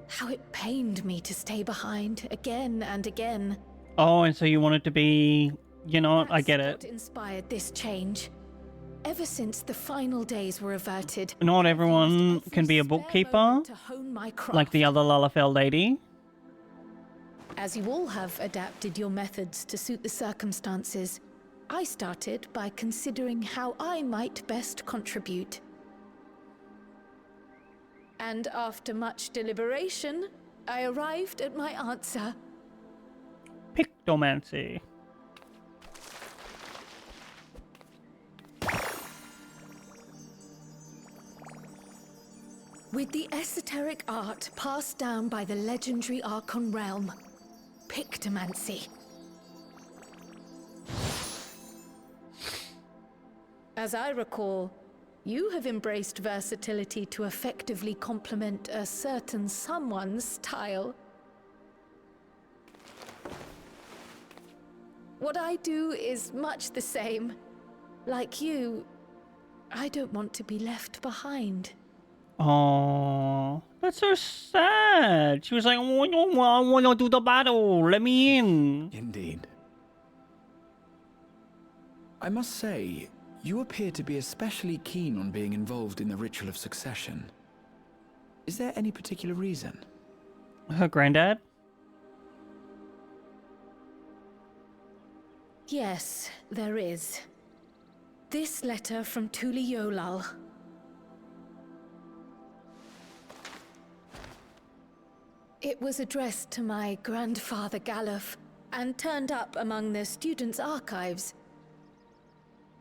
How it pained me to stay behind again and again. Oh, and so you wanted to be... You know what? I get That's it. what inspired this change. Ever since the final days were averted, Not I've everyone used every can be a spare bookkeeper, moment to hone my like the craft. other Lalafell lady. As you all have adapted your methods to suit the circumstances, I started by considering how I might best contribute. And after much deliberation, I arrived at my answer. Pictomancy. With the esoteric art passed down by the legendary Archon realm, Pictomancy. As I recall, you have embraced versatility to effectively complement a certain someone's style. What I do is much the same. Like you, I don't want to be left behind. Oh, that's so sad. She was like, oh, no, I want to do the battle. Let me in. Indeed. I must say, you appear to be especially keen on being involved in the ritual of succession. Is there any particular reason? Her granddad? Yes, there is. This letter from Tuli Yolal. It was addressed to my grandfather Galuf and turned up among the students' archives.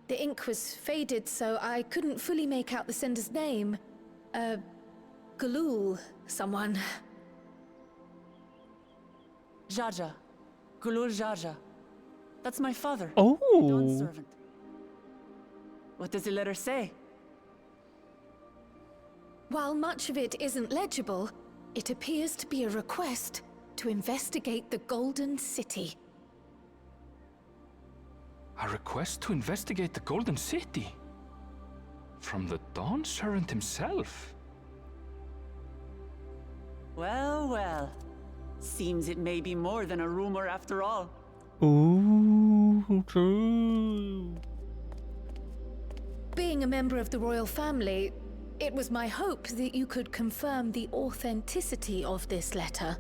The ink was faded, so I couldn't fully make out the sender's name. Galul, someone. Jaja. Gulul Jaja. That's my father. Oh. Dawn's servant. What does the letter say? While much of it isn't legible, it appears to be a request to investigate the Golden City. A request to investigate the Golden City? From the Dawn Servant himself? Well, well. Seems it may be more than a rumor after all. Ooh, true. Being a member of the royal family, it was my hope that you could confirm the authenticity of this letter.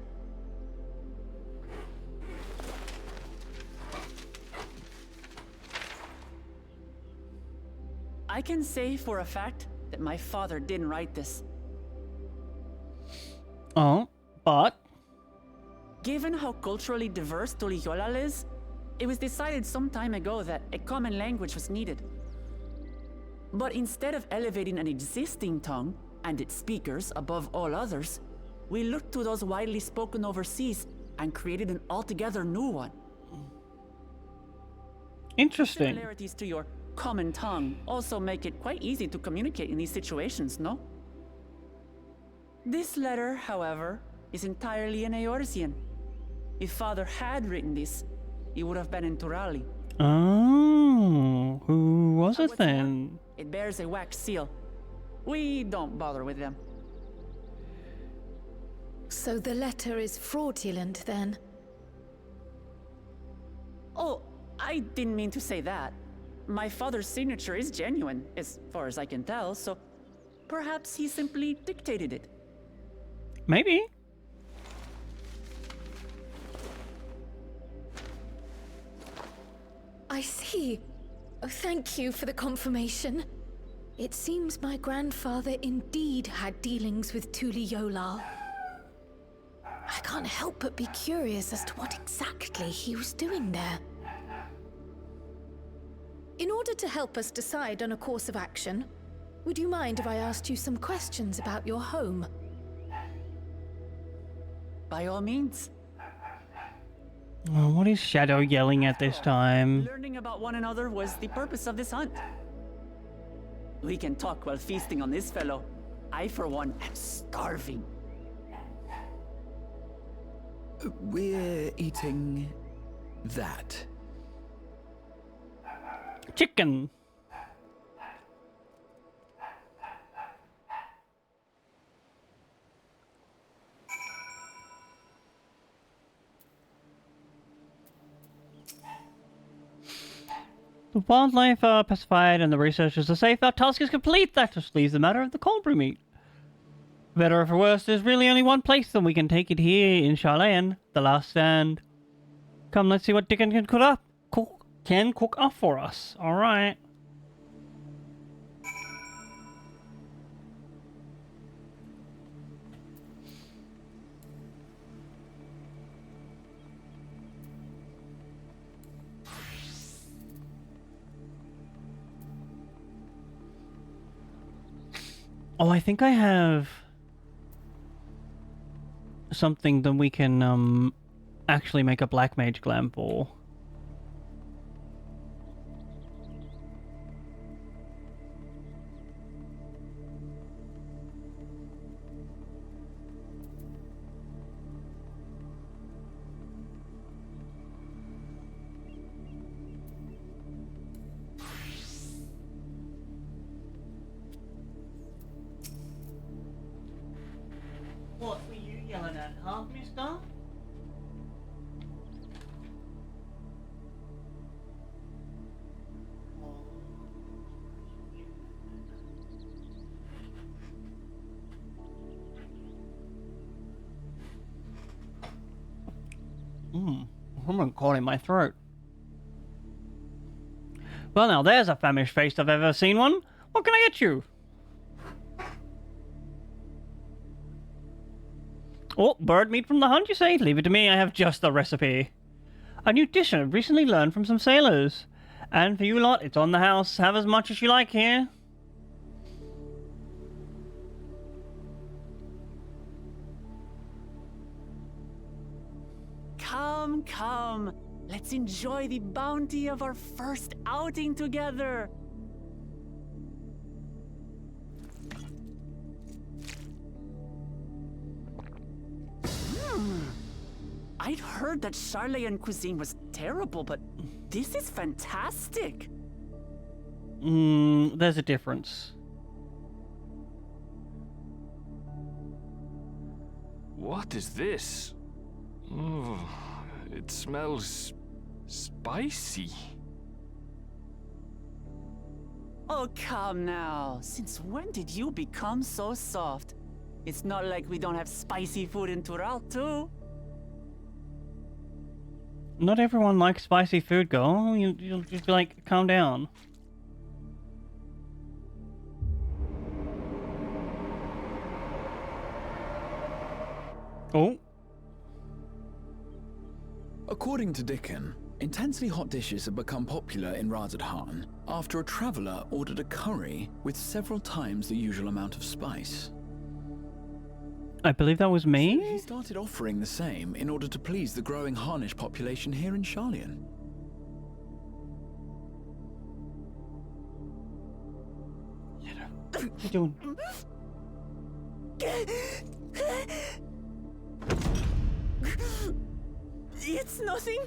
I can say for a fact that my father didn't write this. Oh, but Given how culturally diverse Tuliyollal is, it was decided some time ago that a common language was needed. But instead of elevating an existing tongue and its speakers above all others, we looked to those widely spoken overseas and created an altogether new one. interesting. Similarities to your common tongue also make it quite easy to communicate in these situations, no? This letter, however, is entirely in Eorzean. If Father had written this, it would have been in Turali. Oh, who was it What's more, then? it bears a wax seal. We don't bother with them. So the letter is fraudulent then? Oh, I didn't mean to say that. My father's signature is genuine, as far as I can tell, so perhaps he simply dictated it. Maybe. I see. Oh, thank you for the confirmation. It seems my grandfather indeed had dealings with Tuliyollal. I can't help but be curious as to what exactly he was doing there. In order to help us decide on a course of action, would you mind if I asked you some questions about your home? By all means. Oh, what is Shadow yelling at this time? Learning about one another was the purpose of this hunt. We can talk while feasting on this fellow. I, for one, am starving. We're eating that. Chicken. The wildlife are pacified and the researchers are safe. Our task is complete. That just leaves the matter of the cold brew meat. For better or for worse, there's really only one place and we can take it here in Charlayan, the last stand. Come, let's see what Dickon can cook up for us. All right. Oh, I think I have something that we can actually make a black mage glam for. What were you yelling at, huh, mister? Someone caught in my throat. Well, now there's a famished face if I've ever seen one. What can I get you? Oh, bird meat from the hunt, you say? Leave it to me, I have just the recipe. A new dish I've recently learned from some sailors. And for you lot, it's on the house. Have as much as you like here. Come, come. Let's enjoy the bounty of our first outing together. I'd heard that Charlayan cuisine was terrible, but this is fantastic. There's a difference. What is this? Oh, it smells spicy. Oh, come now. Since when did you become so soft? It's not like we don't have spicy food in Tural, too. Not everyone likes spicy food, girl. You'll just be like, calm down. Oh. According to Dickon, intensely hot dishes have become popular in Razadhan after a traveller ordered a curry with several times the usual amount of spice. I believe that was He me? started offering the same in order to please the growing Harnish population here in Charlian. What are you doing? It's nothing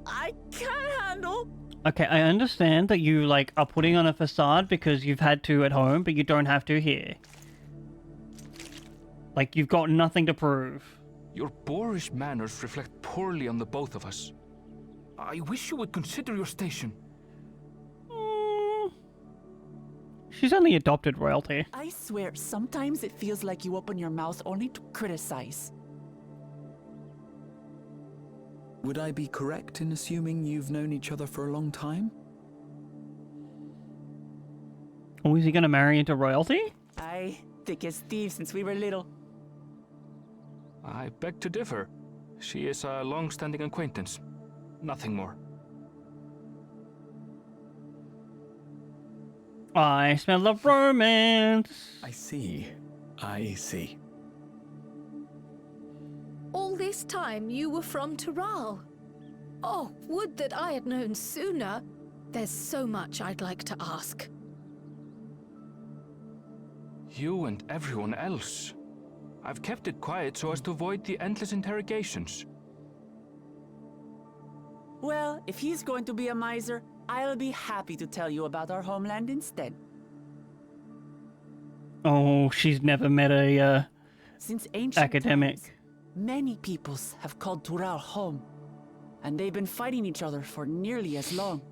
I can't handle. Okay, I understand that you, like, are putting on a facade because you've had to at home, but you don't have to here. Like, you've got nothing to prove. Your boorish manners reflect poorly on the both of us. I wish you would consider your station. She's only adopted royalty. I swear, sometimes it feels like you open your mouth only to criticize. Would I be correct in assuming you've known each other for a long time? Oh, is he gonna marry into royalty? Aye, thick as thieves since we were little. I beg to differ. She is a long-standing acquaintance. Nothing more. I smell the romance. I see. I see. All this time you were from Tural. Oh, would that I had known sooner. There's so much I'd like to ask. You and everyone else. I've kept it quiet so as to avoid the endless interrogations. Well, if he's going to be a miser, I'll be happy to tell you about our homeland instead. Oh, she's never met a, Since ancient academic. times, many peoples have called Tural home, and they've been fighting each other for nearly as long.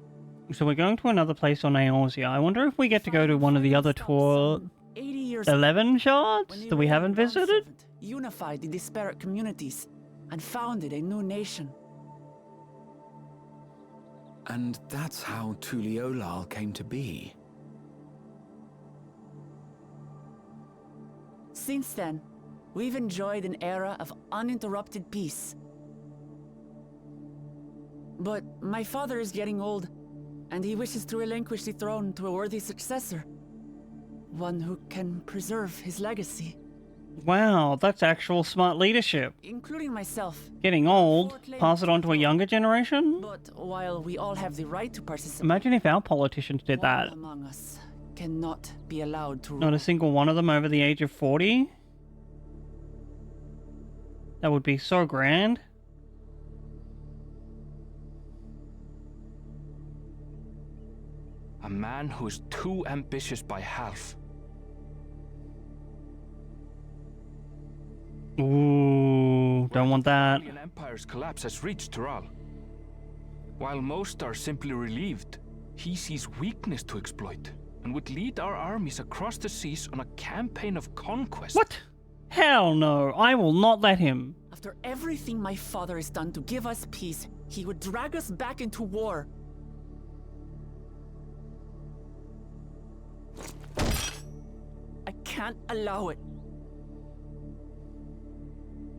So we're going to another place on Aosia. I wonder if we get to go to one of the other tour 80 years 11 shards when the that we haven't Iranian visited? bondservant unified the disparate communities and founded a new nation. And that's how Tuliolal came to be. Since then, we've enjoyed an era of uninterrupted peace. But my father is getting old, and he wishes to relinquish the throne to a worthy successor. One who can preserve his legacy. Wow, that's actual smart leadership. Including myself. Getting old, pass it on to a younger generation? But while we all have the right to participate, Imagine if our politicians did one that. among us cannot be allowed to Not rule. a single one of them over the age of 40? That would be so grand. A man who is too ambitious by half. Ooh, don't want that. The Empire's collapse has reached Tural. While most are simply relieved, he sees weakness to exploit and would lead our armies across the seas on a campaign of conquest. What? Hell no, I will not let him. After everything my father has done to give us peace, he would drag us back into war. I can't allow it.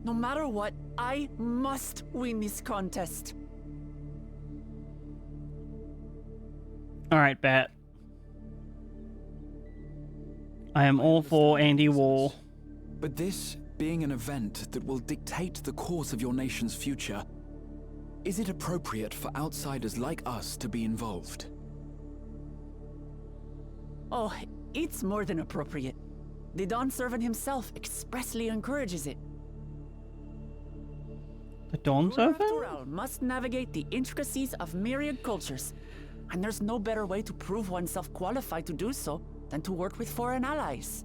No matter what, I must win this contest. Alright, bet. I am all for Andy Wall. But this being an event that will dictate the course of your nation's future, is it appropriate for outsiders like us to be involved? Oh, it's more than appropriate. The Dawn Servant himself expressly encourages it. The Dawn's Ruler of open? Tural must navigate the intricacies of myriad cultures, and there's no better way to prove oneself qualified to do so than to work with foreign allies.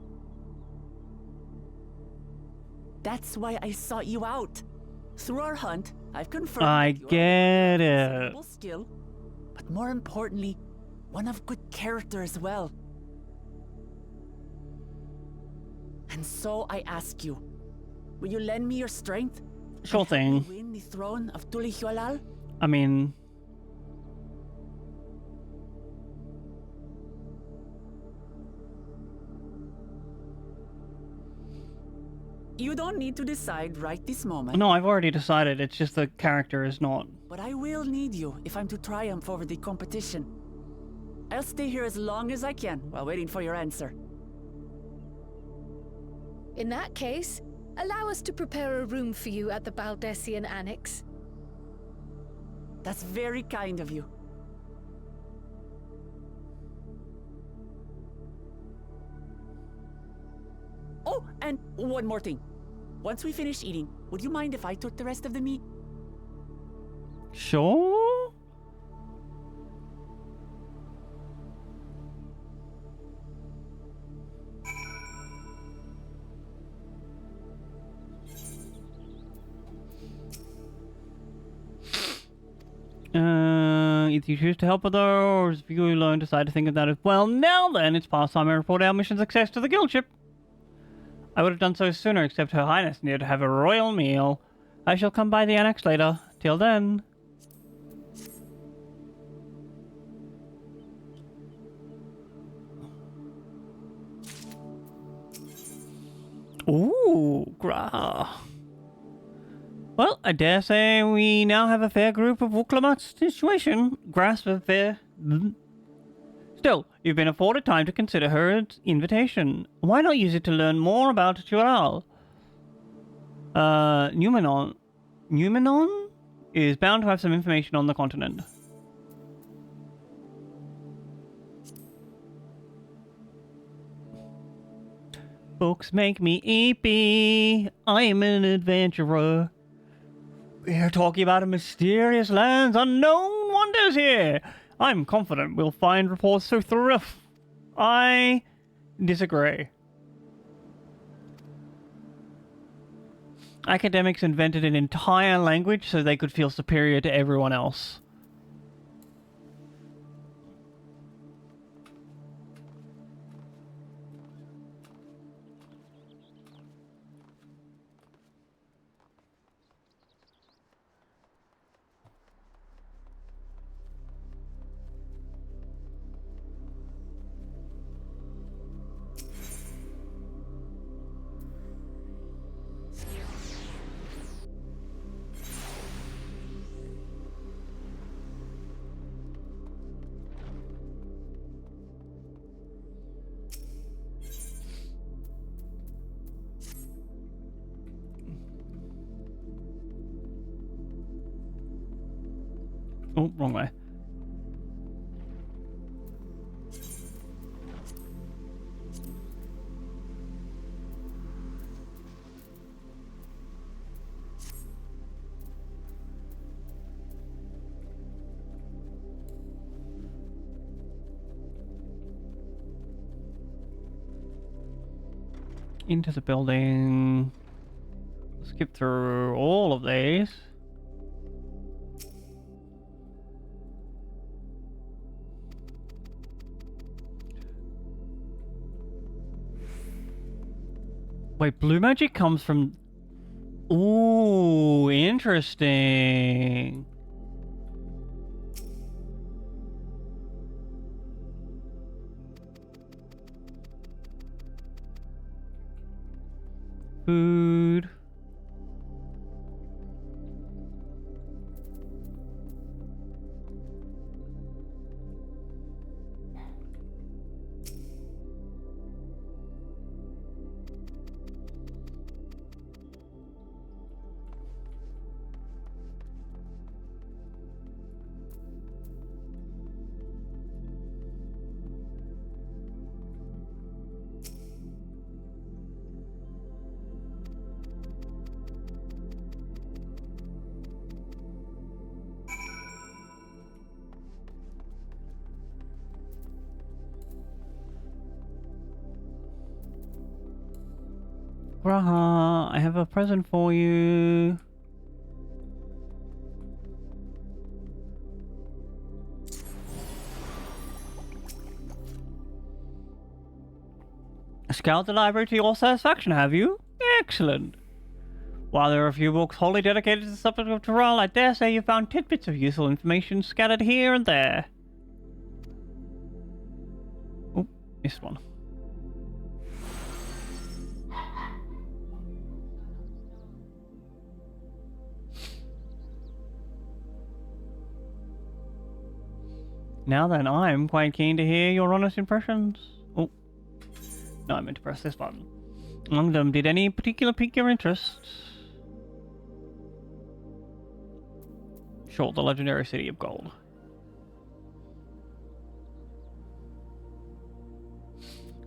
That's why I sought you out. Through our hunt, I've confirmed I that you're get it. considerable skill, but more importantly, one of good character as well. And so I ask you, will you lend me your strength? Sure and help me thing. win the throne of Tulihualal? I mean, You don't need to decide right this moment. no, I've already decided. It's just the character is not. But I will need you if I'm to triumph over the competition. I'll stay here as long as I can while waiting for your answer. In that case, allow us to prepare a room for you at the Baldessian Annex. That's very kind of you. Oh, and one more thing. Once we finish eating, would you mind if I took the rest of the meat? Sure? If you choose to help with her, or if you alone decide to think of that as well, now then, it's past time I report our mission success to the guild ship. I would have done so sooner, except Her Highness needed to have a royal meal. I shall come by the annex later. Till then. Ooh, well, I dare say we now have a fair group of Wuklamat's situation. Grasp of fair. Still, you've been afforded time to consider her invitation. Why not use it to learn more about Tural? Numenon is bound to have some information on the continent. Books make me eepy. I am an adventurer. We're talking about a mysterious lands, unknown wonders here. I'm confident we'll find reports so thorough. I disagree. Academics invented an entire language so they could feel superior to everyone else. Oh, wrong way. Into the building. Skip through all of these. Wait, blue magic comes from... Ooh, interesting. Food. Graha, I have a present for you. Scoured the library to your satisfaction, have you? Excellent. While there are a few books wholly dedicated to the subject of Tyrell, I dare say you found tidbits of useful information scattered here and there. Oh, missed one. Now then, I'm quite keen to hear your honest impressions. Oh, no, I meant to press this button. Among them, did any particular pique your interest? Sure, the legendary city of gold.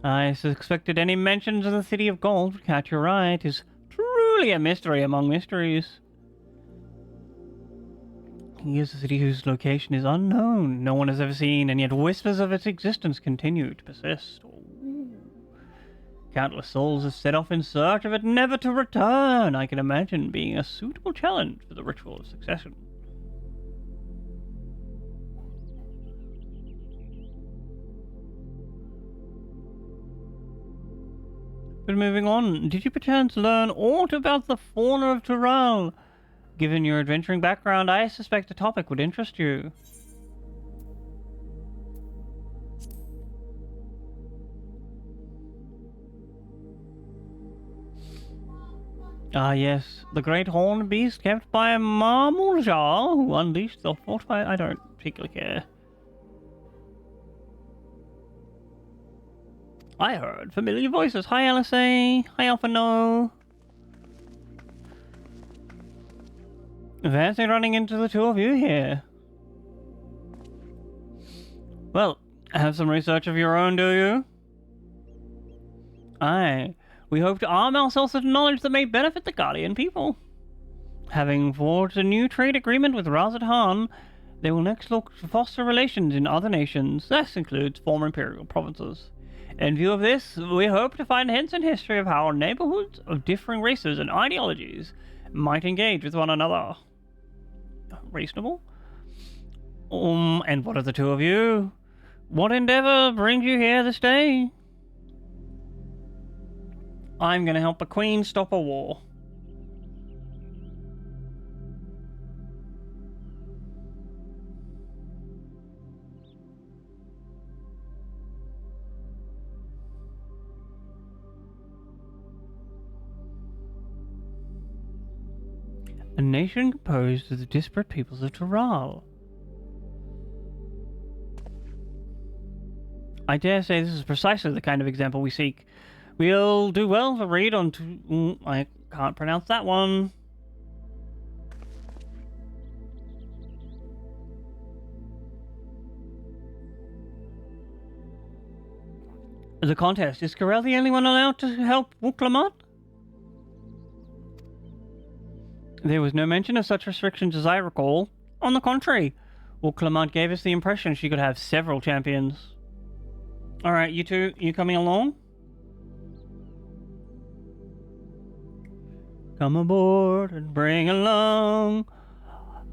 I suspected any mentions of the city of gold would catch your eye. It is truly a mystery among mysteries. Here's a city whose location is unknown, no one has ever seen, and yet whispers of its existence continue to persist. Ooh. Countless souls have set off in search of it, never to return. I can imagine being a suitable challenge for the ritual of succession. But moving on, did you perchance learn aught about the fauna of Tyrell? Given your adventuring background, I suspect the topic would interest you. Ah yes, the great horned beast kept by Marmuljar, who unleashed the fortified... I don't particularly care. I heard familiar voices. Hi LSA, hi Alphano. Fancy running into the two of you here. Well, have some research of your own, do you? Aye. We hope to arm ourselves with knowledge that may benefit the Guardian people. Having forged a new trade agreement with Razat Han, they will next look to foster relations in other nations. This includes former imperial provinces. In view of this, we hope to find hints in history of how neighborhoods of differing races and ideologies might engage with one another. Reasonable. And what of the two of you? What endeavor brings you here this day? I'm gonna help a queen stop a war. A nation composed of the disparate peoples of Tyrell. I dare say this is precisely the kind of example we seek. We'll do well to read on to... I can't pronounce that one. The contest. Is Corel the only one allowed to help Wuklamat? There was no mention of such restrictions as I recall. On the contrary, Wuklamat gave us the impression she could have several champions. Alright, you two, you coming along? Come aboard and bring along.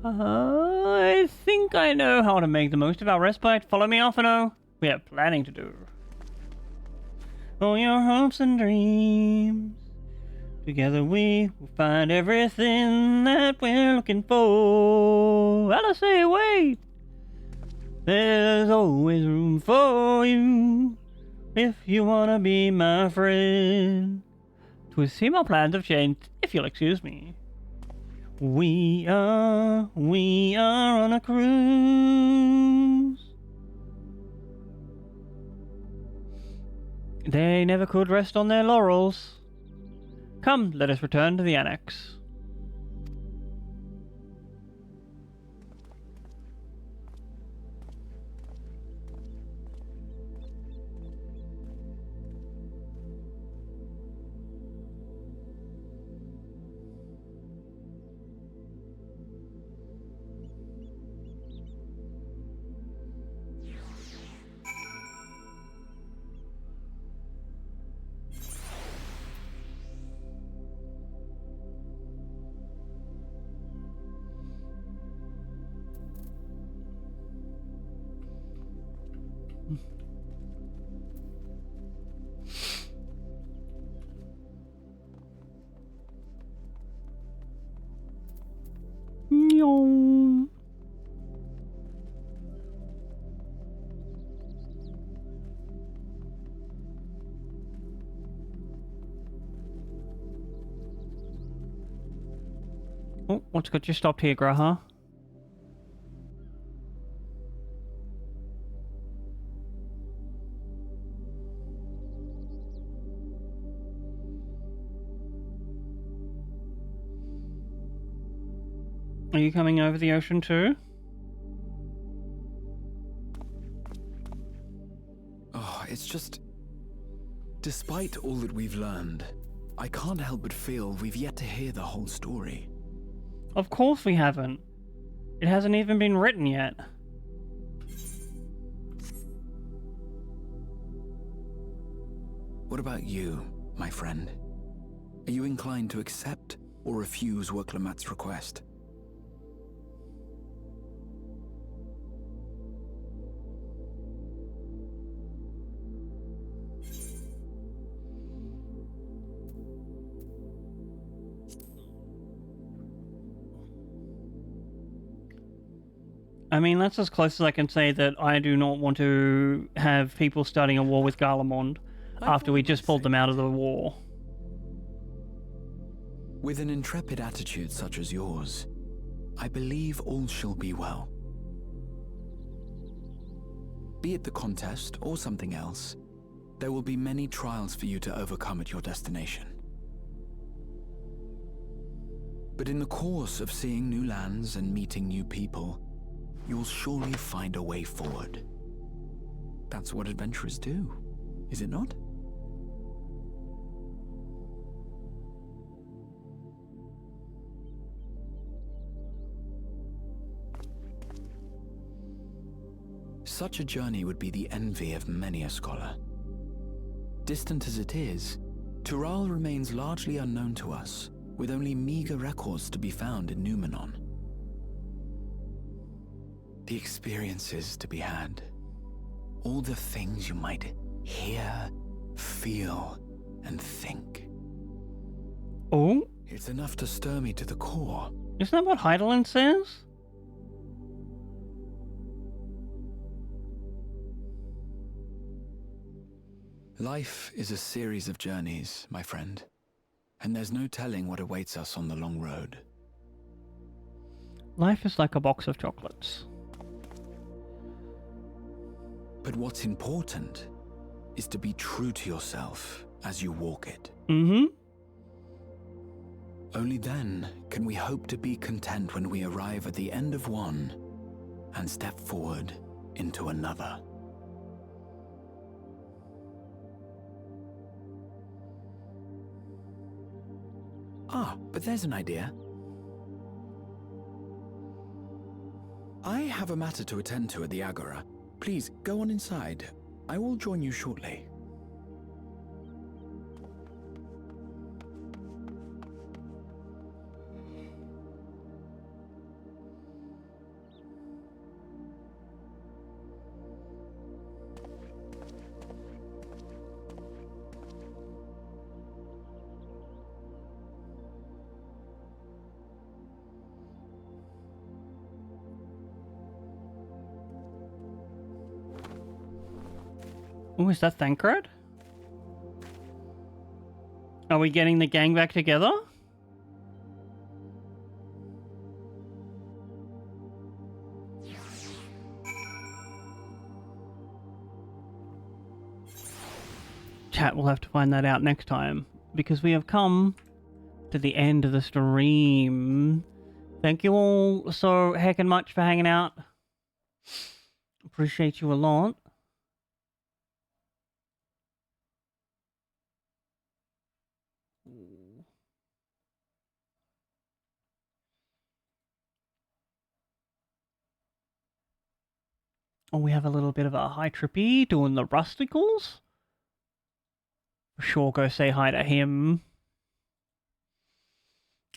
I think I know how to make the most of our respite. Follow me, Alphano. We have planning to do. All your hopes and dreams. Together we will find everything that we're looking for. I'll say, wait. There's always room for you if you wanna be my friend. 'Twould seem our plans have changed, if you'll excuse me. We are on a cruise. They never could rest on their laurels. Come, let us return to the annex. Yo. Oh, what's got you stopped here, Graha? Are you coming over the ocean too? Oh, it's just... Despite all that we've learned, I can't help but feel we've yet to hear the whole story. Of course we haven't. It hasn't even been written yet. What about you, my friend? Are you inclined to accept or refuse Worklamat's request? I mean, that's as close as I can say that I do not want to have people starting a war with Garlemald after we just pulled them out of the war. With an intrepid attitude such as yours, I believe all shall be well. Be it the contest or something else, there will be many trials for you to overcome at your destination. But in the course of seeing new lands and meeting new people, you'll surely find a way forward. That's what adventurers do, is it not? Such a journey would be the envy of many a scholar. Distant as it is, Tural remains largely unknown to us, with only meager records to be found in Numenor. The experiences to be had, all the things you might hear, feel, and think. Oh? It's enough to stir me to the core. Isn't that what Heidelin says? Life is a series of journeys, my friend, and there's no telling what awaits us on the long road. Life is like a box of chocolates. But what's important is to be true to yourself as you walk it. Mm-hmm. Only then can we hope to be content when we arrive at the end of one and step forward into another. Ah, but there's an idea. I have a matter to attend to at the Agora. Please, go on inside. I will join you shortly. Oh, is that Thancred? Are we getting the gang back together? Chat, we'll have to find that out next time, because we have come to the end of the stream. Thank you all so heckin' much for hanging out. Appreciate you a lot. Oh, we have a little bit of a high trippy doing the rusticals. For sure, go say hi to him.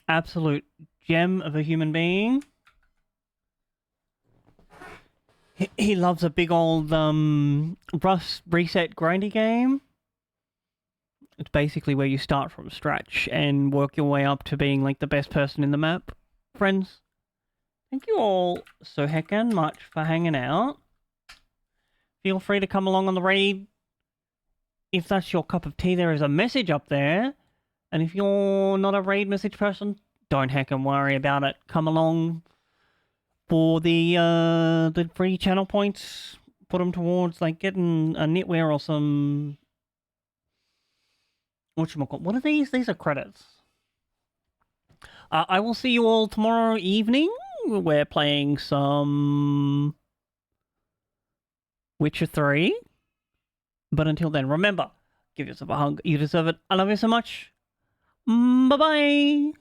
Absolute gem of a human being. He loves a big old Rust reset grindy game. It's basically where you start from scratch and work your way up to being like the best person in the map, friends. Thank you all so heckin' much for hanging out. Feel free to come along on the raid. If that's your cup of tea, there is a message up there. And if you're not a raid message person, don't heckin' worry about it. Come along for the free channel points. Put them towards, like, getting a knitwear or some... Whatchamacallit? What are these? These are credits. I will see you all tomorrow evening. We're playing some Witcher 3. But until then, remember, give yourself a hug. You deserve it. I love you so much. Bye-bye.